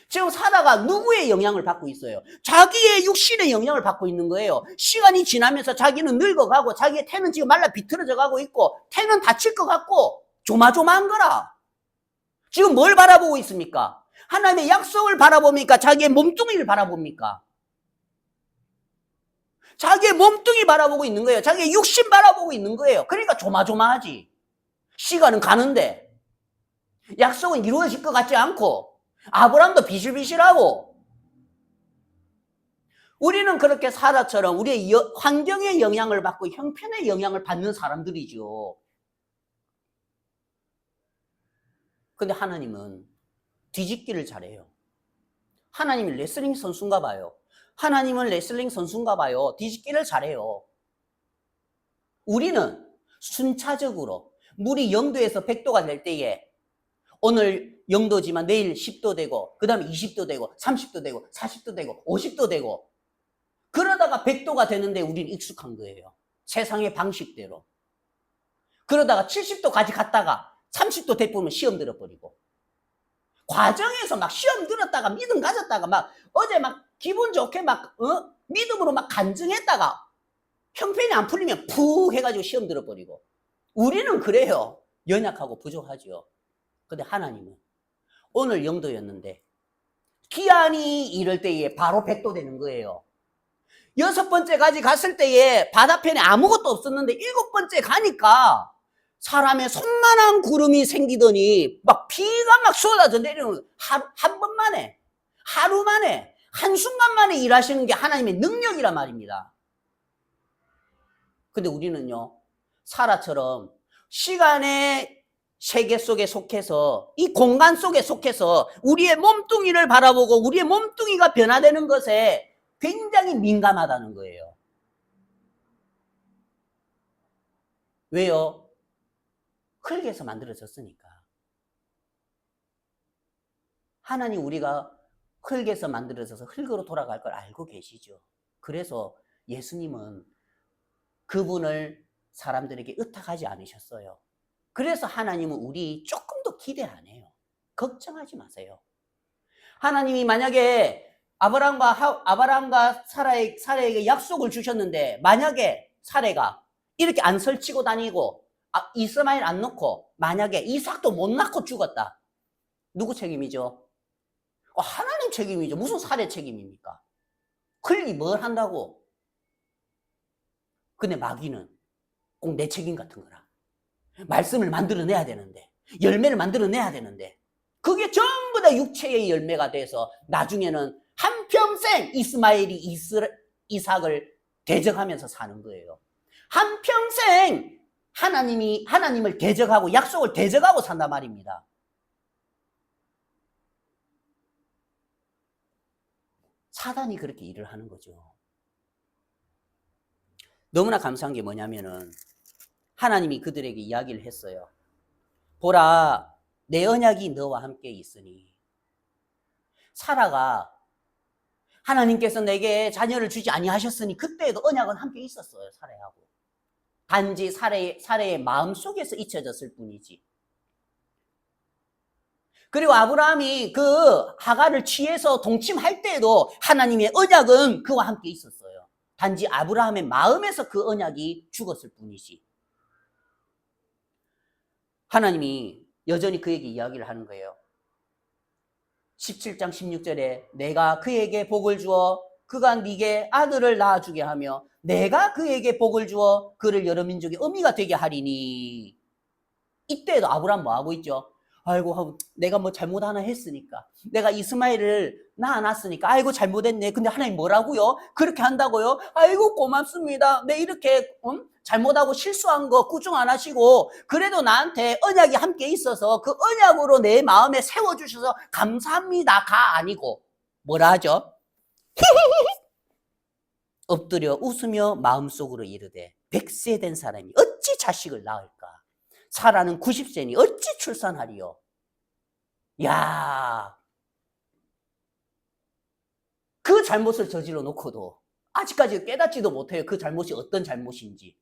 지금 사라가 누구의 영향을 받고 있어요? 자기의 육신의 영향을 받고 있는 거예요. 시간이 지나면서 자기는 늙어가고 자기의 태는 지금 말라 비틀어져 가고 있고 태는 다칠 것 같고 조마조마한 거라. 지금 뭘 바라보고 있습니까? 하나님의 약속을 바라봅니까? 자기의 몸뚱이를 바라봅니까? 자기의 몸뚱이 바라보고 있는 거예요. 자기의 육신 바라보고 있는 거예요. 그러니까 조마조마하지. 시간은 가는데 약속은 이루어질 것 같지 않고 아브라함도 비실비실하고 우리는 그렇게 사라처럼 우리의 환경의 영향을 받고 형편의 영향을 받는 사람들이죠. 근데 하나님은 뒤집기를 잘해요. 하나님이 레슬링 선수인가 봐요. 하나님은 레슬링 선수인가 봐요. 뒤집기를 잘해요. 우리는 순차적으로 물이 0도에서 100도가 될 때에 오늘 0도지만 내일 10도 되고 그 다음에 20도 되고 30도 되고 40도 되고 50도 되고 그러다가 100도가 되는데 우리는 익숙한 거예요. 세상의 방식대로. 그러다가 70도까지 갔다가 30도 대보면 시험 들어버리고 과정에서 막 시험 들었다가 믿음 가졌다가 막 어제 막 기분 좋게 막 믿음으로 막 간증했다가 형편이 안 풀리면 푹 해가지고 시험 들어버리고 우리는 그래요. 연약하고 부족하죠. 근데 하나님은 오늘 0도였는데 기한이 이럴 때에 바로 100도 되는 거예요. 6번째까지 갔을 때에 바다편에 아무것도 없었는데 7번째 가니까 사람의 손만한 구름이 생기더니 막 비가 막 쏟아져 내리는 한 번 만에 하루 만에 한순간 만에 일하시는 게 하나님의 능력이란 말입니다. 근데 우리는요 사라처럼 시간의 세계 속에 속해서 이 공간 속에 속해서 우리의 몸뚱이를 바라보고 우리의 몸뚱이가 변화되는 것에 굉장히 민감하다는 거예요. 왜요? 흙에서 만들어졌으니까. 하나님 우리가 흙에서 만들어져서 흙으로 돌아갈 걸 알고 계시죠. 그래서 예수님은 그분을 사람들에게 의탁하지 않으셨어요. 그래서 하나님은 우리 조금 더 기대 안 해요. 걱정하지 마세요. 하나님이 만약에 아브라함과 사라에게 약속을 주셨는데 만약에 사라가 이렇게 안 설치고 다니고 이스마엘 안 놓고 만약에 이삭도 못 낳고 죽었다. 누구 책임이죠? 하나님 책임이죠. 무슨 사라 책임입니까? 흙이 뭘 한다고? 근데 마귀는 꼭 내 책임 같은 거라. 말씀을 만들어내야 되는데 열매를 만들어내야 되는데 그게 전부 다 육체의 열매가 돼서 나중에는 한평생 이스마엘이 이삭을 대적하면서 사는 거예요. 한평생 하나님을 대적하고 약속을 대적하고 산단 말입니다. 사단이 그렇게 일을 하는 거죠. 너무나 감사한 게 뭐냐면은 하나님이 그들에게 이야기를 했어요. 보라, 내 언약이 너와 함께 있으니. 사라가 하나님께서 내게 자녀를 주지 아니하셨으니 그때에도 언약은 함께 있었어요. 사라하고. 단지 사라의 마음속에서 잊혀졌을 뿐이지. 그리고 아브라함이 그 하갈을 취해서 동침할 때에도 하나님의 언약은 그와 함께 있었어요. 단지 아브라함의 마음에서 그 언약이 죽었을 뿐이지. 하나님이 여전히 그에게 이야기를 하는 거예요. 17장 16절에 내가 그에게 복을 주어 그가 네게 아들을 낳아주게 하며 내가 그에게 복을 주어 그를 여러 민족의 어미가 되게 하리니. 이때에도 아브라함 뭐 하고 있죠? 아이고 내가 뭐 잘못 하나 했으니까 내가 이스마엘을 낳아놨으니까 아이고 잘못했네. 근데 하나님 뭐라고요? 그렇게 한다고요? 아이고 고맙습니다. 내 이렇게 잘못하고 실수한 거 구중 안 하시고 그래도 나한테 언약이 함께 있어서 그 언약으로 내 마음에 세워주셔서 감사합니다가 아니고 뭐라 하죠? 엎드려 웃으며 마음속으로 이르되 100세 된 사람이 어찌 자식을 낳을까? 사라는 90세니 어찌 출산하리요? 야, 그 잘못을 저질러 놓고도 아직까지 깨닫지도 못해요. 그 잘못이 어떤 잘못인지.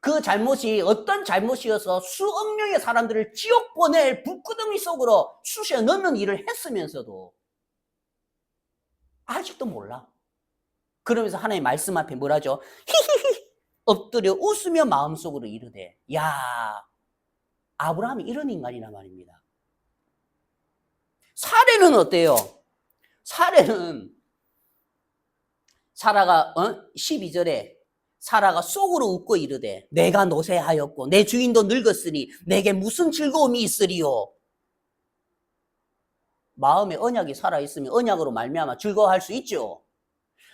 그 잘못이 어떤 잘못이어서 수억 명의 사람들을 지옥 보낼 불구덩이 속으로 쑤셔 넣는 일을 했으면서도 아직도 몰라. 그러면서 하나님 말씀 앞에 뭐라죠? 히히히 엎드려 웃으며 마음속으로 이르되 야, 아브라함이 이런 인간이란 말입니다. 사례는 어때요? 사례는 사라가 12절에 사라가 속으로 웃고 이르되 내가 노쇠하였고 내 주인도 늙었으니 내게 무슨 즐거움이 있으리요? 마음에 언약이 살아있으면 언약으로 말미암아 즐거워할 수 있죠.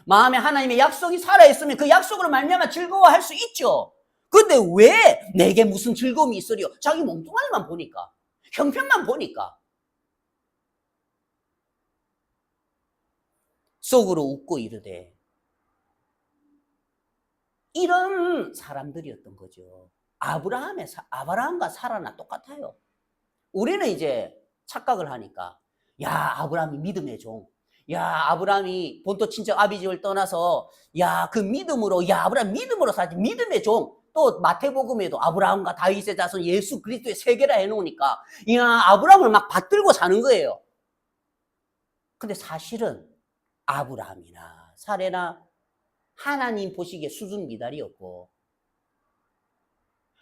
마음에 하나님의 약속이 살아있으면 그 약속으로 말미암아 즐거워할 수 있죠. 근데 왜 내게 무슨 즐거움이 있으리요? 자기 몸뚱아리만 보니까, 형편만 보니까 속으로 웃고 이르되 이런 사람들이었던 거죠. 아브라함과 사라나 똑같아요. 우리는 이제 착각을 하니까 야, 아브라함이 믿음의 종. 야, 아브라함이 본토 친척 아비집을 떠나서 야, 그 믿음으로 아브라함 믿음으로 살지. 믿음의 종. 또 마태복음에도 아브라함과 다윗의 자손 예수 그리스도의 세계라 해놓으니까 야, 아브라함을 막 받들고 사는 거예요. 근데 사실은 아브라함이나 사레나 하나님 보시기에 수준 미달이었고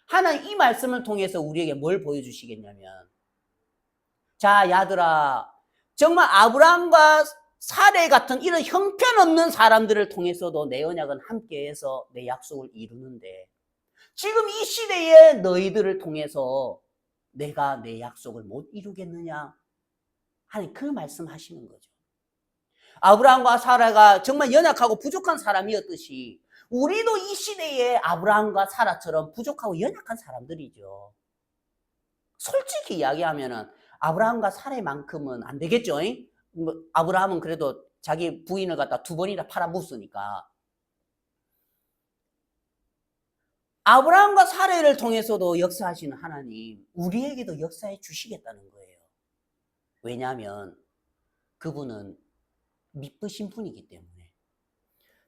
하나님 이 말씀을 통해서 우리에게 뭘 보여주시겠냐면 자, 야들아, 정말 아브라함과 사레 같은 이런 형편없는 사람들을 통해서도 내 언약은 함께해서 내 약속을 이루는데 지금 이 시대에 너희들을 통해서 내가 내 약속을 못 이루겠느냐 하는 그 말씀하시는 거죠. 아브라함과 사라가 정말 연약하고 부족한 사람이었듯이 우리도 이 시대에 아브라함과 사라처럼 부족하고 연약한 사람들이죠. 솔직히 이야기하면은 아브라함과 사례만큼은 안 되겠죠. 뭐 아브라함은 그래도 자기 부인을 갖다 2번이나 팔아먹었으니까. 아브라함과 사례를 통해서도 역사하시는 하나님, 우리에게도 역사해 주시겠다는 거예요. 왜냐하면 그분은 미쁘신 분이기 때문에.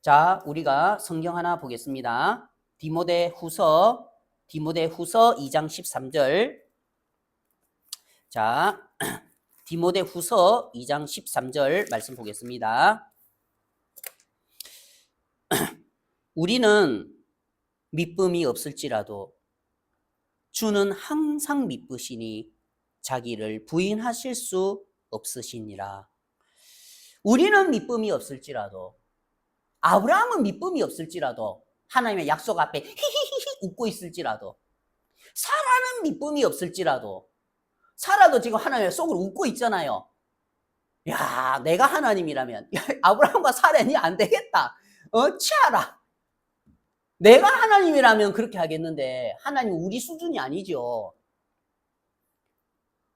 자, 우리가 성경 하나 보겠습니다. 디모데후서 2장 13절. 자, 디모데후서 2장 13절 말씀 보겠습니다. 우리는 미쁨이 없을지라도 주는 항상 미쁘시니 자기를 부인하실 수 없으시니라. 우리는 미쁨이 없을지라도, 아브라함은 미쁨이 없을지라도, 하나님의 약속 앞에 히히히히 웃고 있을지라도, 사라는 미쁨이 없을지라도, 사라도 지금 하나님의 속으로 웃고 있잖아요. 야, 내가 하나님이라면 아브라함과 사라니 안 되겠다. 치아라. 내가 하나님이라면 그렇게 하겠는데 하나님 우리 수준이 아니죠.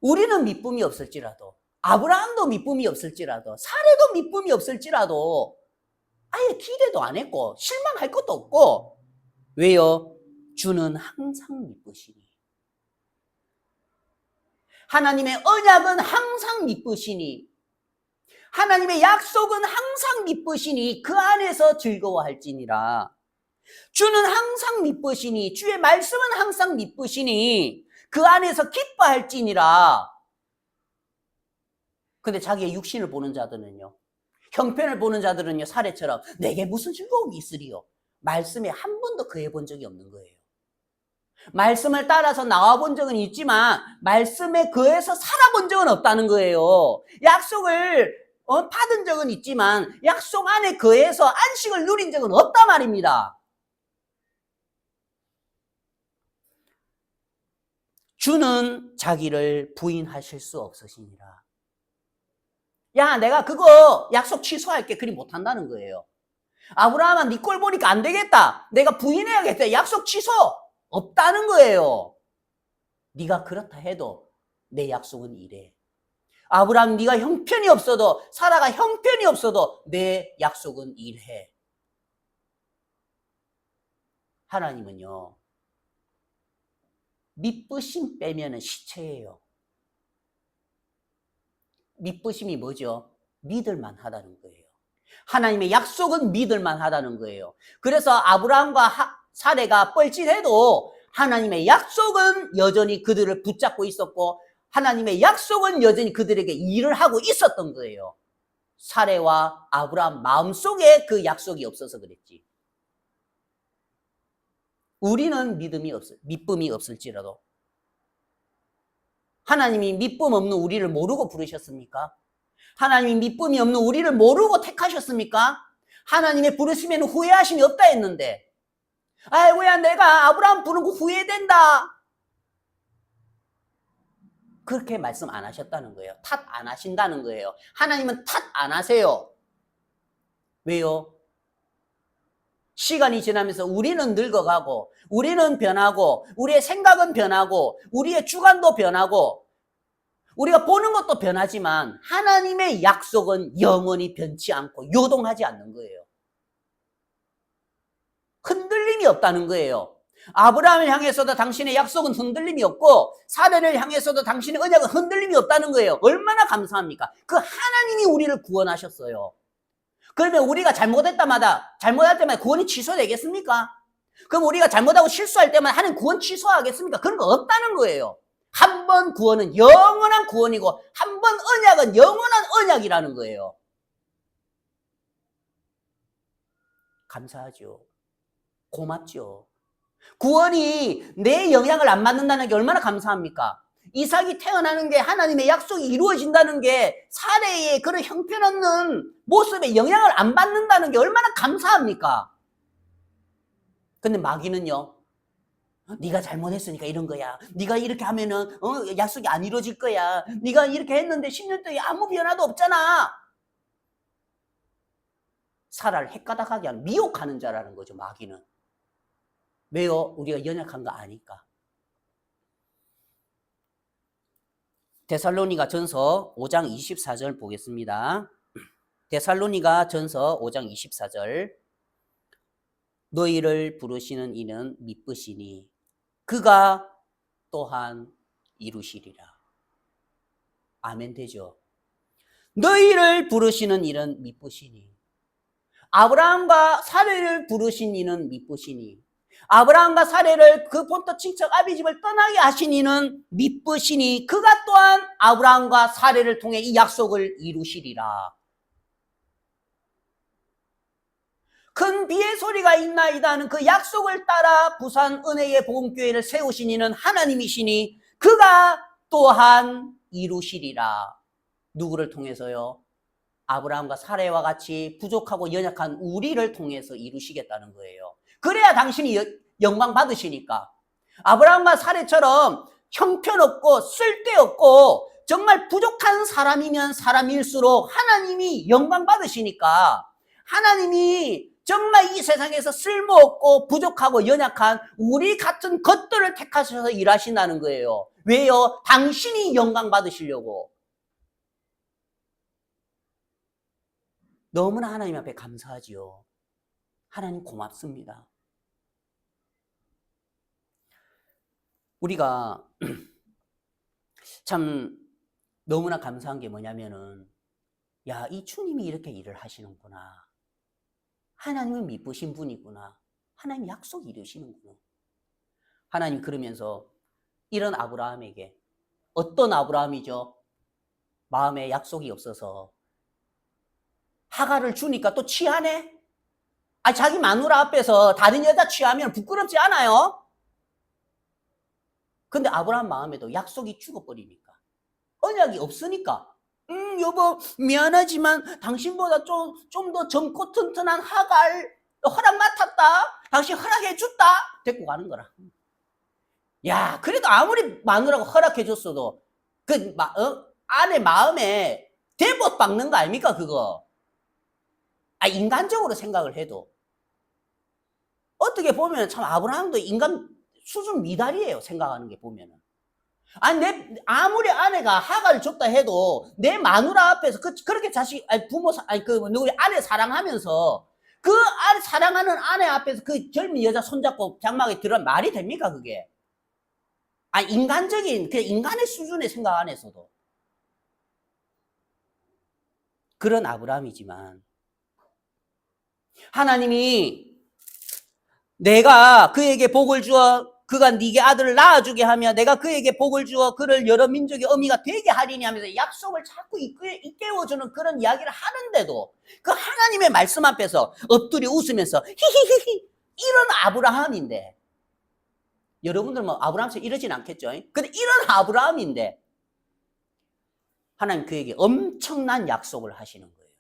우리는 미쁨이 없을지라도, 아브라함도 미쁨이 없을지라도, 사례도 미쁨이 없을지라도 아예 기대도 안 했고 실망할 것도 없고. 왜요? 주는 항상 미쁘시니. 하나님의 언약은 항상 미쁘시니, 하나님의 약속은 항상 미쁘시니 그 안에서 즐거워할지니라. 주는 항상 미쁘시니, 주의 말씀은 항상 미쁘시니 그 안에서 기뻐할지니라. 근데 자기의 육신을 보는 자들은요, 형편을 보는 자들은요, 사례처럼 내게 무슨 즐거움이 있으리요? 말씀에 한 번도 그해 본 적이 없는 거예요. 말씀을 따라서 나와본 적은 있지만 말씀에 그해서 살아본 적은 없다는 거예요. 약속을 받은 적은 있지만 약속 안에 그해서 안식을 누린 적은 없단 말입니다. 주는 자기를 부인하실 수 없으시니라. 야, 내가 그거 약속 취소할게. 그리 못한다는 거예요. 아브라함아, 네 꼴 보니까 안 되겠다. 내가 부인해야겠다. 약속 취소. 없다는 거예요. 네가 그렇다 해도 내 약속은 이래. 아브라함, 네가 형편이 없어도, 사라가 형편이 없어도 내 약속은 이래. 하나님은요, 미쁘심 빼면은 시체예요. 미쁘심이 뭐죠? 믿을만 하다는 거예요. 하나님의 약속은 믿을만 하다는 거예요. 그래서 아브라함과 사례가 뻘짓해도 하나님의 약속은 여전히 그들을 붙잡고 있었고, 하나님의 약속은 여전히 그들에게 일을 하고 있었던 거예요. 사례와 아브라함 마음속에 그 약속이 없어서 그랬지. 우리는 미쁨이 없을지라도, 하나님이 미쁨 없는 우리를 모르고 부르셨습니까? 하나님이 미쁨이 없는 우리를 모르고 택하셨습니까? 하나님의 부르심에는 후회하심이 없다 했는데, 아이고야, 내가 아브라함 부른 거 후회된다. 그렇게 말씀 안 하셨다는 거예요. 탓 안 하신다는 거예요. 하나님은 탓 안 하세요. 왜요? 시간이 지나면서 우리는 늙어가고, 우리는 변하고, 우리의 생각은 변하고, 우리의 주관도 변하고, 우리가 보는 것도 변하지만 하나님의 약속은 영원히 변치 않고 요동하지 않는 거예요. 흔들림이 없다는 거예요. 아브라함을 향해서도 당신의 약속은 흔들림이 없고, 사례를 향해서도 당신의 언약은 흔들림이 없다는 거예요. 얼마나 감사합니까? 그 하나님이 우리를 구원하셨어요. 그러면 우리가 잘못할 때마다 구원이 취소되겠습니까? 그럼 우리가 잘못하고 실수할 때마다 하나님 구원 취소하겠습니까? 그런 거 없다는 거예요. 한 번 구원은 영원한 구원이고, 한 번 언약은 영원한 언약이라는 거예요. 감사하죠. 고맙죠. 구원이 내 영향을 안 받는다는 게 얼마나 감사합니까? 이삭이 태어나는 게 하나님의 약속이 이루어진다는 게 사례의 그런 형편없는 모습에 영향을 안 받는다는 게 얼마나 감사합니까? 근데 마귀는요, 네가 잘못했으니까 이런 거야. 네가 이렇게 하면은 약속이 안 이루어질 거야. 네가 이렇게 했는데 10년 동안 아무 변화도 없잖아. 사라를 헷가닥하게 하는, 미혹하는 자라는 거죠, 마귀는. 왜요? 우리가 연약한 거 아니까. 데살로니가 전서 5장 24절 보겠습니다. 데살로니가 전서 5장 24절. 너희를 부르시는 이는 미쁘시니 그가 또한 이루시리라. 아멘 되죠? 너희를 부르시는 이는 미쁘시니, 아브라함과 사례를 부르신 이는 미쁘시니, 아브라함과 사례를 그 본토 친척 아비집을 떠나게 하신 이는 미쁘시니 그가 또한 아브라함과 사례를 통해 이 약속을 이루시리라. 큰 비의 소리가 있나이다 하는 그 약속을 따라 부산 은혜의 복음교회를 세우신 이는 하나님이시니 그가 또한 이루시리라. 누구를 통해서요? 아브라함과 사례와 같이 부족하고 연약한 우리를 통해서 이루시겠다는 거예요. 그래야 당신이 영광 받으시니까. 아브라함과 사례처럼 형편없고 쓸데없고 정말 부족한 사람이면 사람일수록 하나님이 영광 받으시니까, 하나님이 정말 이 세상에서 쓸모없고 부족하고 연약한 우리 같은 것들을 택하셔서 일하신다는 거예요. 왜요? 당신이 영광 받으시려고. 너무나 하나님 앞에 감사하지요. 하나님 고맙습니다. 우리가 참 너무나 감사한 게 뭐냐면은, 야, 이 주님이 이렇게 일을 하시는구나. 하나님은 미쁘신 분이구나. 하나님 약속 이루시는구나. 하나님 그러면서 이런 아브라함에게, 어떤 아브라함이죠? 마음에 약속이 없어서 하갈을 주니까 또 취하네? 자기 마누라 앞에서 다른 여자 취하면 부끄럽지 않아요? 근데 아브라함 마음에도 약속이 죽어버리니까, 언약이 없으니까, 여보 미안하지만 당신보다 좀 더 젊고 튼튼한 하갈 허락 맡았다. 당신 허락해 줬다. 데리고 가는 거라. 야, 그래도 아무리 마누라가 허락해 줬어도 아내 마음에 대못 박는 거 아닙니까 그거? 인간적으로 생각을 해도 어떻게 보면 참 아브라함도 인간 수준 미달이에요. 생각하는 게 보면은. 아무리 아내가 하갈을 줬다 해도 내 마누라 앞에서 그렇게 아내 사랑하면서 그 사랑하는 아내 앞에서 그 젊은 여자 손잡고 장막에 들어가면 말이 됩니까 그게? 인간적인, 그냥 인간의 수준의 생각 안에서도. 그런 아브라함이지만 하나님이 내가 그에게 복을 주어 그가 네게 아들을 낳아주게 하며 내가 그에게 복을 주어 그를 여러 민족의 어미가 되게 하리니 하면서 약속을 자꾸 이끌어주는 그런 이야기를 하는데도 그 하나님의 말씀 앞에서 엎드려 웃으면서 히히히히 이런 아브라함인데, 여러분들 뭐 아브라함처럼 이러진 않겠죠? 근데 이런 아브라함인데 하나님 그에게 엄청난 약속을 하시는 거예요.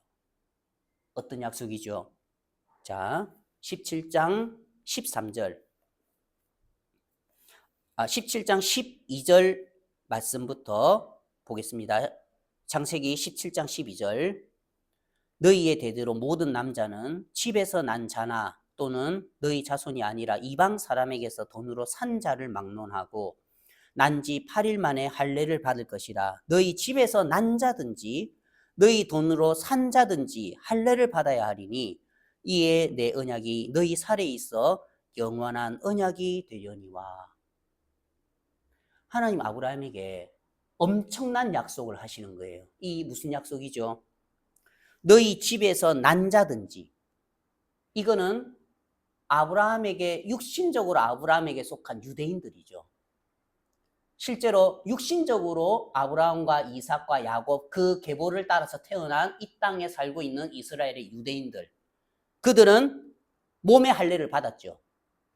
어떤 약속이죠? 자, 17장 13절 17장 12절 말씀부터 보겠습니다. 창세기 17장 12절. 너희의 대대로 모든 남자는 집에서 난 자나 또는 너희 자손이 아니라 이방 사람에게서 돈으로 산 자를 막론하고 난 지 8일 만에 할례를 받을 것이라. 너희 집에서 난 자든지 너희 돈으로 산 자든지 할례를 받아야 하리니 이에 내 언약이 너희 살에 있어 영원한 언약이 되려니와. 하나님 아브라함에게 엄청난 약속을 하시는 거예요. 이 무슨 약속이죠? 너희 집에서 난 자든지. 이거는 아브라함에게, 육신적으로 아브라함에게 속한 유대인들이죠. 실제로 육신적으로 아브라함과 이삭과 야곱 그 계보를 따라서 태어난 이 땅에 살고 있는 이스라엘의 유대인들, 그들은 몸의 할례를 받았죠.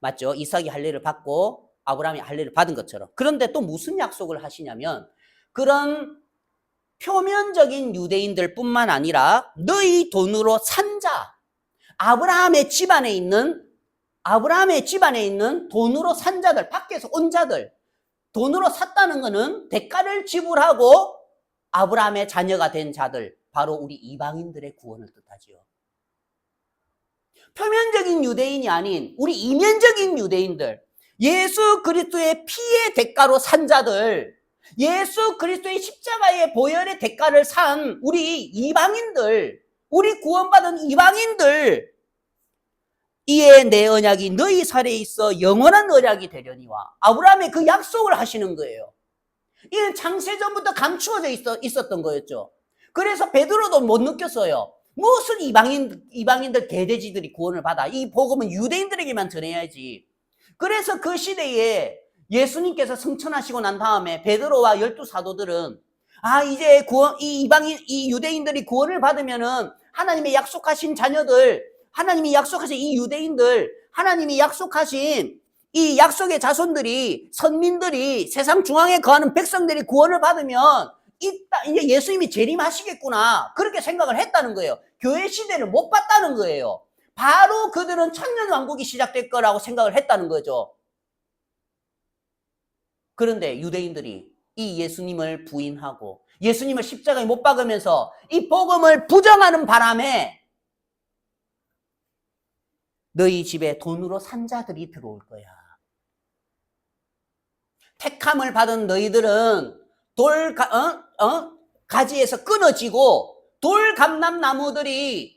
맞죠? 이삭이 할례를 받고 아브라함이 할례를 받은 것처럼. 그런데 또 무슨 약속을 하시냐면, 그런 표면적인 유대인들 뿐만 아니라 너희 돈으로 산 자, 아브라함의 집안에 있는 돈으로 산 자들, 밖에서 온 자들, 돈으로 샀다는 것은 대가를 지불하고 아브라함의 자녀가 된 자들, 바로 우리 이방인들의 구원을 뜻하지요. 표면적인 유대인이 아닌 우리 이면적인 유대인들, 예수 그리스도의 피의 대가로 산 자들, 예수 그리스도의 십자가의 보혈의 대가를 산 우리 이방인들, 우리 구원받은 이방인들, 이에 내 언약이 너희 살에 있어 영원한 언약이 되려니와. 아브라함의 그 약속을 하시는 거예요. 이는 창세전부터 감추어져 있었던 거였죠. 그래서 베드로도 못 느꼈어요. 무슨 이방인들 개돼지들이 구원을 받아. 이 복음은 유대인들에게만 전해야지. 그래서 그 시대에 예수님께서 승천하시고 난 다음에 베드로와 12사도들은 이제 이 유대인들이 구원을 받으면은 하나님의 약속하신 자녀들, 하나님이 약속하신 이 유대인들, 하나님이 약속하신 이 약속의 자손들이, 선민들이, 세상 중앙에 거하는 백성들이 구원을 받으면 이제 예수님이 재림하시겠구나, 그렇게 생각을 했다는 거예요. 교회 시대를 못 봤다는 거예요. 바로 그들은 천년왕국이 시작될 거라고 생각을 했다는 거죠. 그런데 유대인들이 이 예수님을 부인하고 예수님을 십자가에 못 박으면서 이 복음을 부정하는 바람에 너희 집에 돈으로 산 자들이 들어올 거야. 택함을 받은 너희들은 가지에서 끊어지고 돌감람나무들이,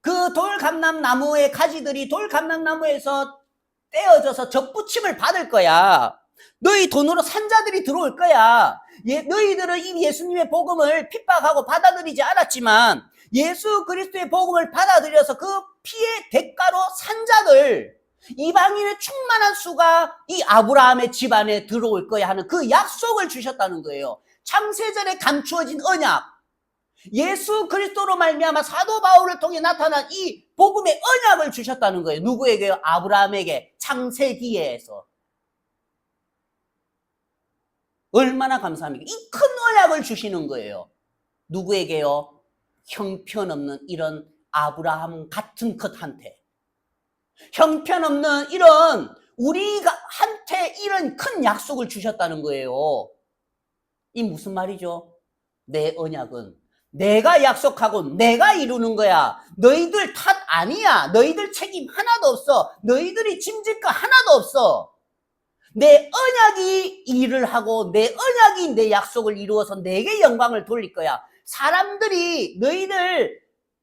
그 돌감람나무의 가지들이 돌감람나무에서 떼어져서 접붙임을 받을 거야. 너희 돈으로 산 자들이 들어올 거야. 너희들은 이 예수님의 복음을 핍박하고 받아들이지 않았지만 예수 그리스도의 복음을 받아들여서 그 피의 대가로 산 자들, 이방인의 충만한 수가 이 아브라함의 집안에 들어올 거야 하는 그 약속을 주셨다는 거예요. 창세전에 감추어진 언약, 예수 그리스도로 말미암아 사도 바울을 통해 나타난 이 복음의 언약을 주셨다는 거예요. 누구에게요? 아브라함에게, 창세기에서. 얼마나 감사합니까? 이 큰 언약을 주시는 거예요. 누구에게요? 형편없는 이런 아브라함 같은 것한테, 형편없는 이런 우리가 한테 이런 큰 약속을 주셨다는 거예요. 이 무슨 말이죠? 내 언약은 내가 약속하고 내가 이루는 거야. 너희들 탓 아니야. 너희들 책임 하나도 없어. 너희들이 짐질 거 하나도 없어. 내 언약이 일을 하고 내 언약이 내 약속을 이루어서 내게 영광을 돌릴 거야. 사람들이 너희들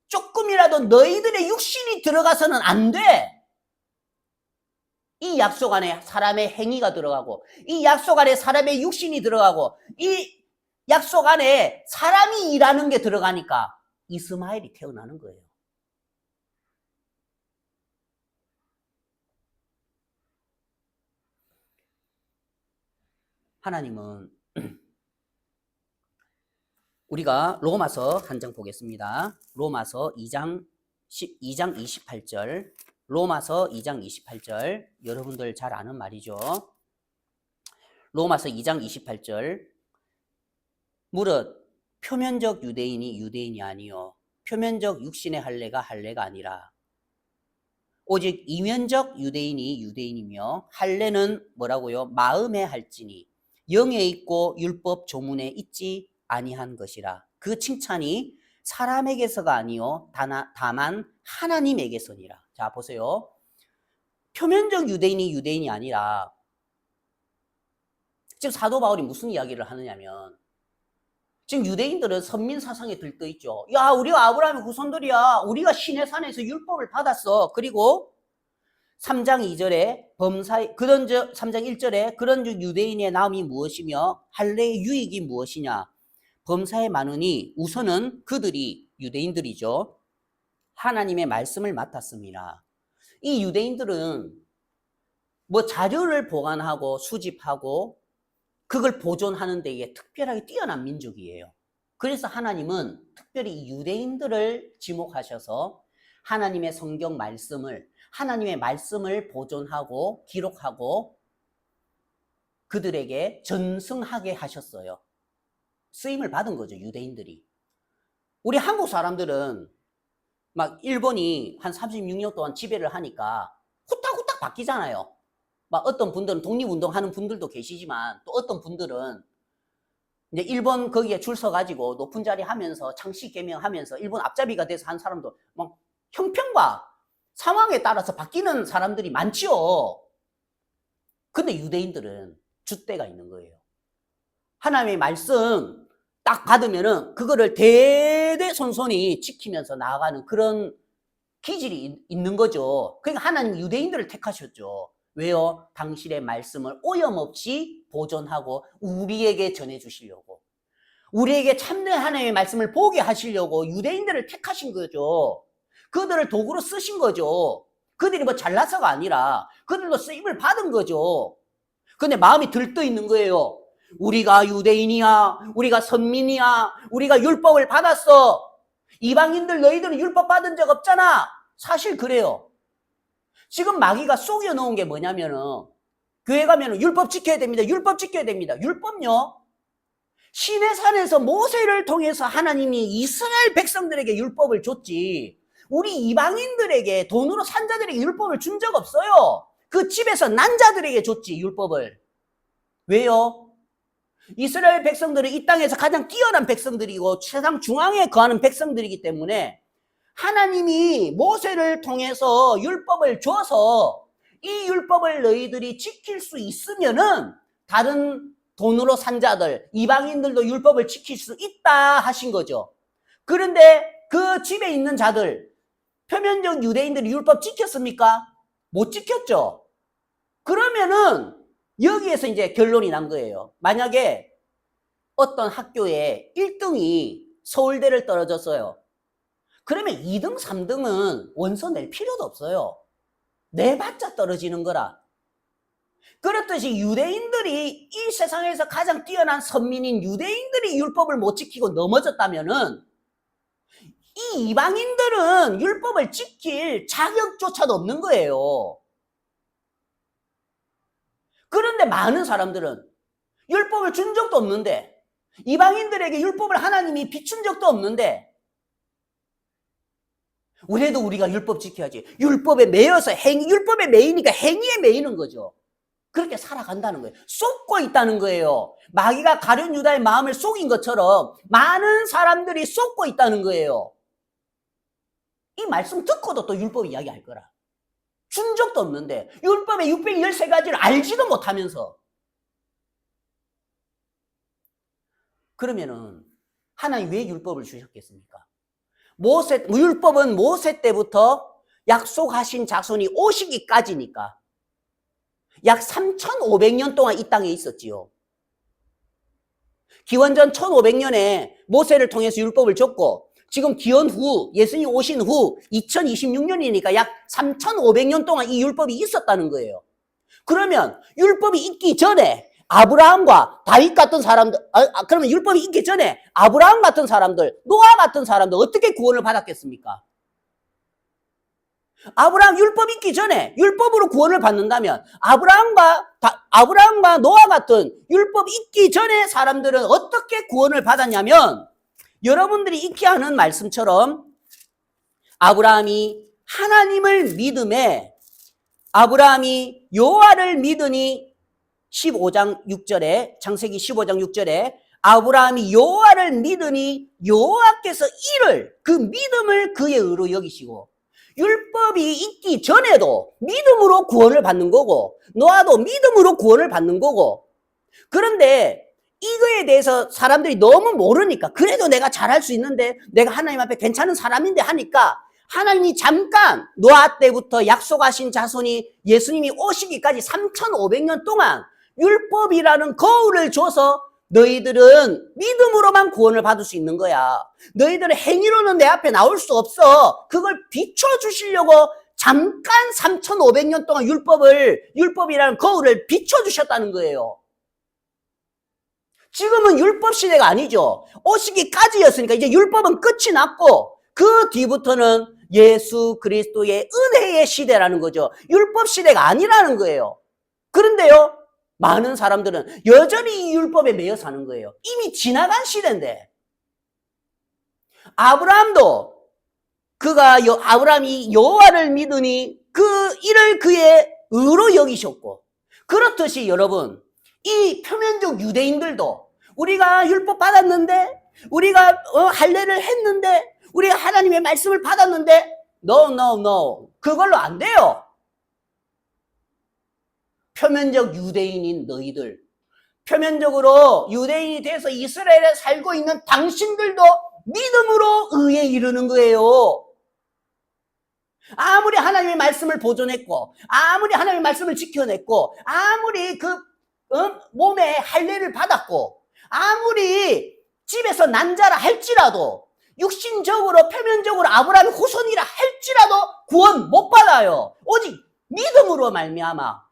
조금이라도 너희들의 육신이 들어가서는 안 돼. 이 약속 안에 사람의 행위가 들어가고, 이 약속 안에 사람의 육신이 들어가고, 이 약속 안에 사람이 일하는 게 들어가니까 이스마엘이 태어나는 거예요. 하나님은 우리가 로마서 한 장 보겠습니다. 로마서 2장 28절. 로마서 2장 28절. 여러분들 잘 아는 말이죠. 로마서 2장 28절. 무릇 표면적 유대인이 유대인이 아니요 표면적 육신의 할례가 할례가 아니라 오직 이면적 유대인이 유대인이며 할례는 뭐라고요? 마음에 할지니 영에 있고 율법 조문에 있지 아니한 것이라. 그 칭찬이 사람에게서가 아니요 다만 하나님에게서니라. 자, 보세요. 표면적 유대인이 유대인이 아니라, 지금 사도 바울이 무슨 이야기를 하느냐면, 지금 유대인들은 선민 사상에 들떠 있죠. 야, 우리가 아브라함의 후손들이야. 우리가 시내 산에서 율법을 받았어. 그리고 3장 2절에 3장 1절에 그런즉 유대인의 나음이 무엇이며 할례의 유익이 무엇이냐. 범사에 많으니 우선은 그들이, 유대인들이죠, 하나님의 말씀을 맡았습니다. 이 유대인들은 뭐 자료를 보관하고 수집하고 그걸 보존하는 데에 특별하게 뛰어난 민족이에요. 그래서 하나님은 특별히 이 유대인들을 지목하셔서 하나님의 성경 말씀을, 하나님의 말씀을 보존하고 기록하고 그들에게 전승하게 하셨어요. 쓰임을 받은 거죠, 유대인들이. 우리 한국 사람들은 막 일본이 한 36년 동안 지배를 하니까 후딱후딱 바뀌잖아요. 막 어떤 분들은 독립운동하는 분들도 계시지만 또 어떤 분들은 이제 일본 거기에 줄 서가지고 높은 자리 하면서 창씨 개명하면서 일본 앞잡이가 돼서 한 사람도 막 형편과 상황에 따라서 바뀌는 사람들이 많지요. 근데 유대인들은 줏대가 있는 거예요. 하나님의 말씀 딱 받으면은 그거를 대대손손이 지키면서 나아가는 그런 기질이 있는 거죠. 그러니까 하나님 유대인들을 택하셨죠. 왜요? 당신의 말씀을 오염없이 보존하고 우리에게 전해주시려고, 우리에게 참된 하나님의 말씀을 보게 하시려고 유대인들을 택하신 거죠. 그들을 도구로 쓰신 거죠. 그들이 뭐 잘나서가 아니라 그들도 쓰임을 받은 거죠. 근데 마음이 들떠 있는 거예요. 우리가 유대인이야, 우리가 선민이야, 우리가 율법을 받았어. 이방인들 너희들은 율법 받은 적 없잖아. 사실 그래요. 지금 마귀가 속여 놓은 게 뭐냐면은, 교회 가면은 율법 지켜야 됩니다. 율법 지켜야 됩니다. 율법요? 시내산에서 모세를 통해서 하나님이 이스라엘 백성들에게 율법을 줬지, 우리 이방인들에게, 돈으로 산 자들에게 율법을 준 적 없어요. 그 집에서 난 자들에게 줬지, 율법을. 왜요? 이스라엘 백성들은 이 땅에서 가장 뛰어난 백성들이고 세상 중앙에 거하는 백성들이기 때문에 하나님이 모세를 통해서 율법을 줘서 이 율법을 너희들이 지킬 수 있으면은 다른 돈으로 산 자들, 이방인들도 율법을 지킬 수 있다 하신 거죠. 그런데 그 집에 있는 자들, 표면적 유대인들이 율법 지켰습니까? 못 지켰죠. 그러면은 여기에서 이제 결론이 난 거예요. 만약에 어떤 학교에 1등이 서울대를 떨어졌어요. 그러면 2등, 3등은 원서 낼 필요도 없어요. 내봤자 떨어지는 거라. 그렇듯이 유대인들이, 이 세상에서 가장 뛰어난 선민인 유대인들이 율법을 못 지키고 넘어졌다면은 이 이방인들은 율법을 지킬 자격조차도 없는 거예요. 그런데 많은 사람들은 율법을 준 적도 없는데, 이방인들에게 율법을 하나님이 비춘 적도 없는데, 그래도 우리가 율법 지켜야지. 율법에 매여서 율법에 매이니까 행위에 매이는 거죠. 그렇게 살아간다는 거예요. 쏟고 있다는 거예요. 마귀가 가룟 유다의 마음을 속인 것처럼 많은 사람들이 쏟고 있다는 거예요. 이 말씀 듣고도 또 율법 이야기할 거라. 준 적도 없는데, 율법의 613가지를 알지도 못하면서. 그러면은 하나님 왜 율법을 주셨겠습니까? 율법은 모세 때부터 약속하신 자손이 오시기까지니까 약 3,500년 동안 이 땅에 있었지요. 기원전 1,500년에 모세를 통해서 율법을 줬고, 지금 기원 후, 예수님 오신 후 2026년이니까 약 3,500년 동안 이 율법이 있었다는 거예요. 그러면 율법이 있기 전에 아브라함과 다윗 같은 사람들, 그러면 율법이 있기 전에 아브라함 같은 사람들, 노아 같은 사람들 어떻게 구원을 받았겠습니까? 아브라함 율법 있기 전에 율법으로 구원을 받는다면 아브라함과 노아 같은 율법 있기 전에 사람들은 어떻게 구원을 받았냐면, 여러분들이 익히 아는 말씀처럼 아브라함이 하나님을 믿음에, 아브라함이 여호와를 믿으니 15장 6절에, 창세기 15장 6절에 아브라함이 여호와를 믿으니 여호와께서 그 믿음을 그의 의로 여기시고, 율법이 있기 전에도 믿음으로 구원을 받는 거고, 노아도 믿음으로 구원을 받는 거고. 그런데 이거에 대해서 사람들이 너무 모르니까, 그래도 내가 잘할 수 있는데, 내가 하나님 앞에 괜찮은 사람인데 하니까 하나님이 잠깐 노아 때부터 약속하신 자손이 예수님이 오시기까지 3,500년 동안 율법이라는 거울을 줘서 너희들은 믿음으로만 구원을 받을 수 있는 거야. 너희들은 행위로는 내 앞에 나올 수 없어. 그걸 비춰주시려고 잠깐 3,500년 동안 율법이라는 거울을 비춰주셨다는 거예요. 지금은 율법 시대가 아니죠. 오시기까지였으니까 이제 율법은 끝이 났고, 그 뒤부터는 예수 그리스도의 은혜의 시대라는 거죠. 율법 시대가 아니라는 거예요. 그런데요, 많은 사람들은 여전히 이 율법에 매여 사는 거예요. 이미 지나간 시대인데. 아브라함이 여호와를 믿으니 그 일을 그의 의로 여기셨고, 그렇듯이 여러분, 이 표면적 유대인들도 우리가 율법 받았는데, 우리가 할례를 했는데, 우리가 하나님의 말씀을 받았는데, no. 그걸로 안 돼요. 표면적 유대인인 너희들, 표면적으로 유대인이 돼서 이스라엘에 살고 있는 당신들도 믿음으로 의에 이르는 거예요. 아무리 하나님의 말씀을 보존했고, 아무리 하나님의 말씀을 지켜냈고, 아무리 몸에 할례를 받았고, 아무리 집에서 난자라 할지라도, 육신적으로 표면적으로 아브라함의 후손이라 할지라도 구원 못 받아요. 오직 믿음으로 말미암아.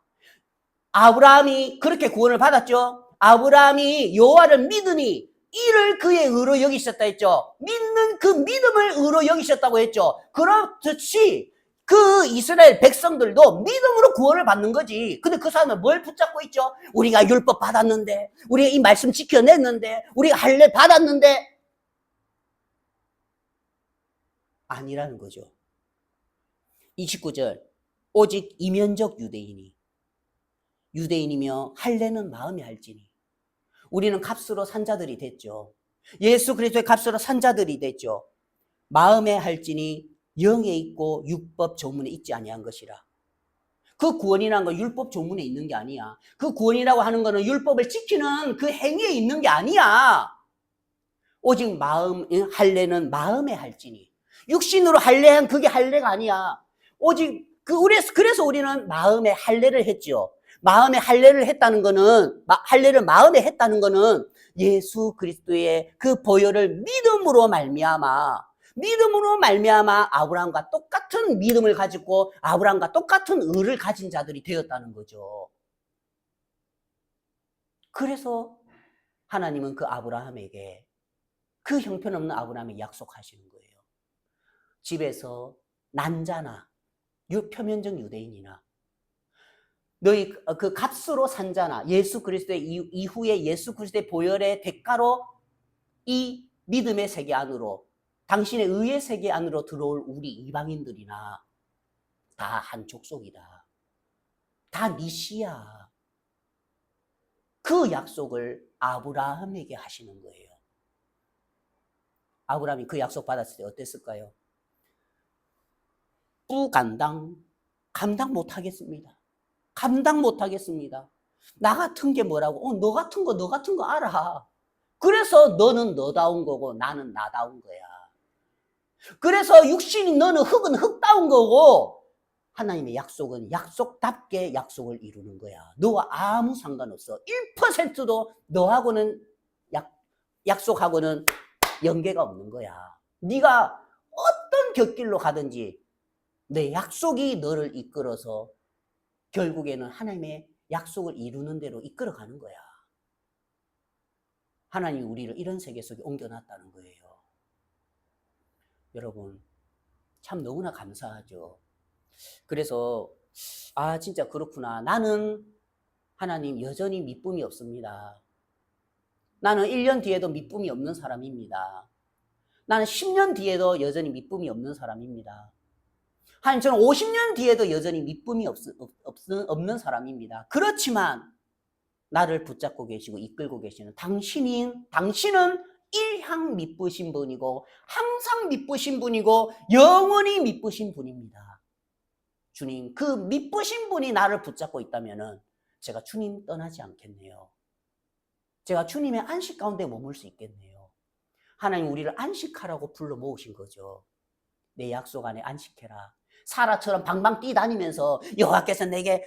아브라함이 그렇게 구원을 받았죠. 아브라함이 여호와를 믿으니 이를 그의 의로 여기셨다 했죠. 믿는 그 믿음을 의로 여기셨다고 했죠. 그렇듯이 그 이스라엘 백성들도 믿음으로 구원을 받는 거지. 근데 그 사람은 뭘 붙잡고 있죠? 우리가 율법 받았는데, 우리가 이 말씀 지켜냈는데, 우리가 할례 받았는데, 아니라는 거죠. 29절, 오직 이면적 유대인이며 할례는 마음에 할지니. 우리는 값으로 산 자들이 됐죠. 예수 그리스도의 값으로 산 자들이 됐죠. 마음에 할지니 영에 있고 율법 조문에 있지 아니한 것이라. 그 구원이라는 건 율법 조문에 있는 게 아니야. 그 구원이라고 하는 거는 율법을 지키는 그 행위에 있는 게 아니야. 오직 할례는 마음에 할지니. 육신으로 할례한 그게 할례가 아니야. 오직 그래서 우리는 마음에 할례를 했죠. 마음에 할례를 했다는 거는, 할례를 마음에 했다는 거는 예수 그리스도의 그 보혈을 믿음으로 말미암아 아브라함과 똑같은 믿음을 가지고 아브라함과 똑같은 의를 가진 자들이 되었다는 거죠. 그래서 하나님은 그 아브라함에게, 그 형편없는 아브라함에게 약속하시는 거예요. 집에서 난자나 표면적 유대인이나 너희 그 값으로 산 자나 예수 그리스도의 이후에 예수 그리스도의 보혈의 대가로 이 믿음의 세계 안으로, 당신의 의의 세계 안으로 들어올 우리 이방인들이나 다 한 족속이다. 다 니시야. 그 약속을 아브라함에게 하시는 거예요. 아브라함이 그 약속 받았을 때 어땠을까요? 감당 못하겠습니다. 감당 못하겠습니다. 나 같은 게 뭐라고? 너 같은 거 알아. 그래서 너는 너다운 거고 나는 나다운 거야. 그래서 육신이 너는 흙은 흙다운 거고 하나님의 약속은 약속답게 약속을 이루는 거야. 너와 아무 상관없어. 1%도 너하고는 약속하고는 연계가 없는 거야. 네가 어떤 곁길로 가든지 내 약속이 너를 이끌어서 결국에는 하나님의 약속을 이루는 대로 이끌어가는 거야. 하나님이 우리를 이런 세계 속에 옮겨놨다는 거예요. 여러분, 참 너무나 감사하죠. 그래서 진짜 그렇구나. 나는 하나님 여전히 믿음이 없습니다. 나는 1년 뒤에도 믿음이 없는 사람입니다. 나는 10년 뒤에도 여전히 믿음이 없는 사람입니다. 하나님, 저는 50년 뒤에도 여전히 믿음이 없는 사람입니다. 그렇지만 나를 붙잡고 계시고 이끌고 계시는 당신은 일향 믿으신 분이고 항상 믿으신 분이고 영원히 믿으신 분입니다. 주님, 그 믿으신 분이 나를 붙잡고 있다면 제가 주님 떠나지 않겠네요. 제가 주님의 안식 가운데 머물 수 있겠네요. 하나님 우리를 안식하라고 불러 모으신 거죠. 내 약속 안에 안식해라. 사라처럼 방방 뛰다니면서 여호와께서 내게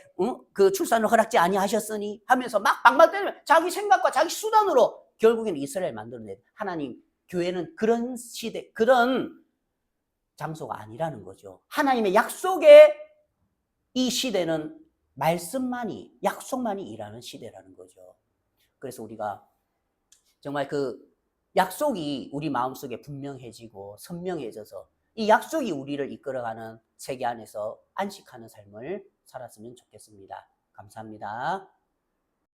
그 출산을 허락지 아니하셨으니 하면서 막 방방 뛰면 자기 생각과 자기 수단으로 결국에는 이스라엘 만들어내. 하나님, 교회는 그런 시대, 그런 장소가 아니라는 거죠. 하나님의 약속의 이 시대는 말씀만이, 약속만이 일하는 시대라는 거죠. 그래서 우리가 정말 그 약속이 우리 마음속에 분명해지고 선명해져서 이 약속이 우리를 이끌어가는 세계 안에서 안식하는 삶을 살았으면 좋겠습니다. 감사합니다.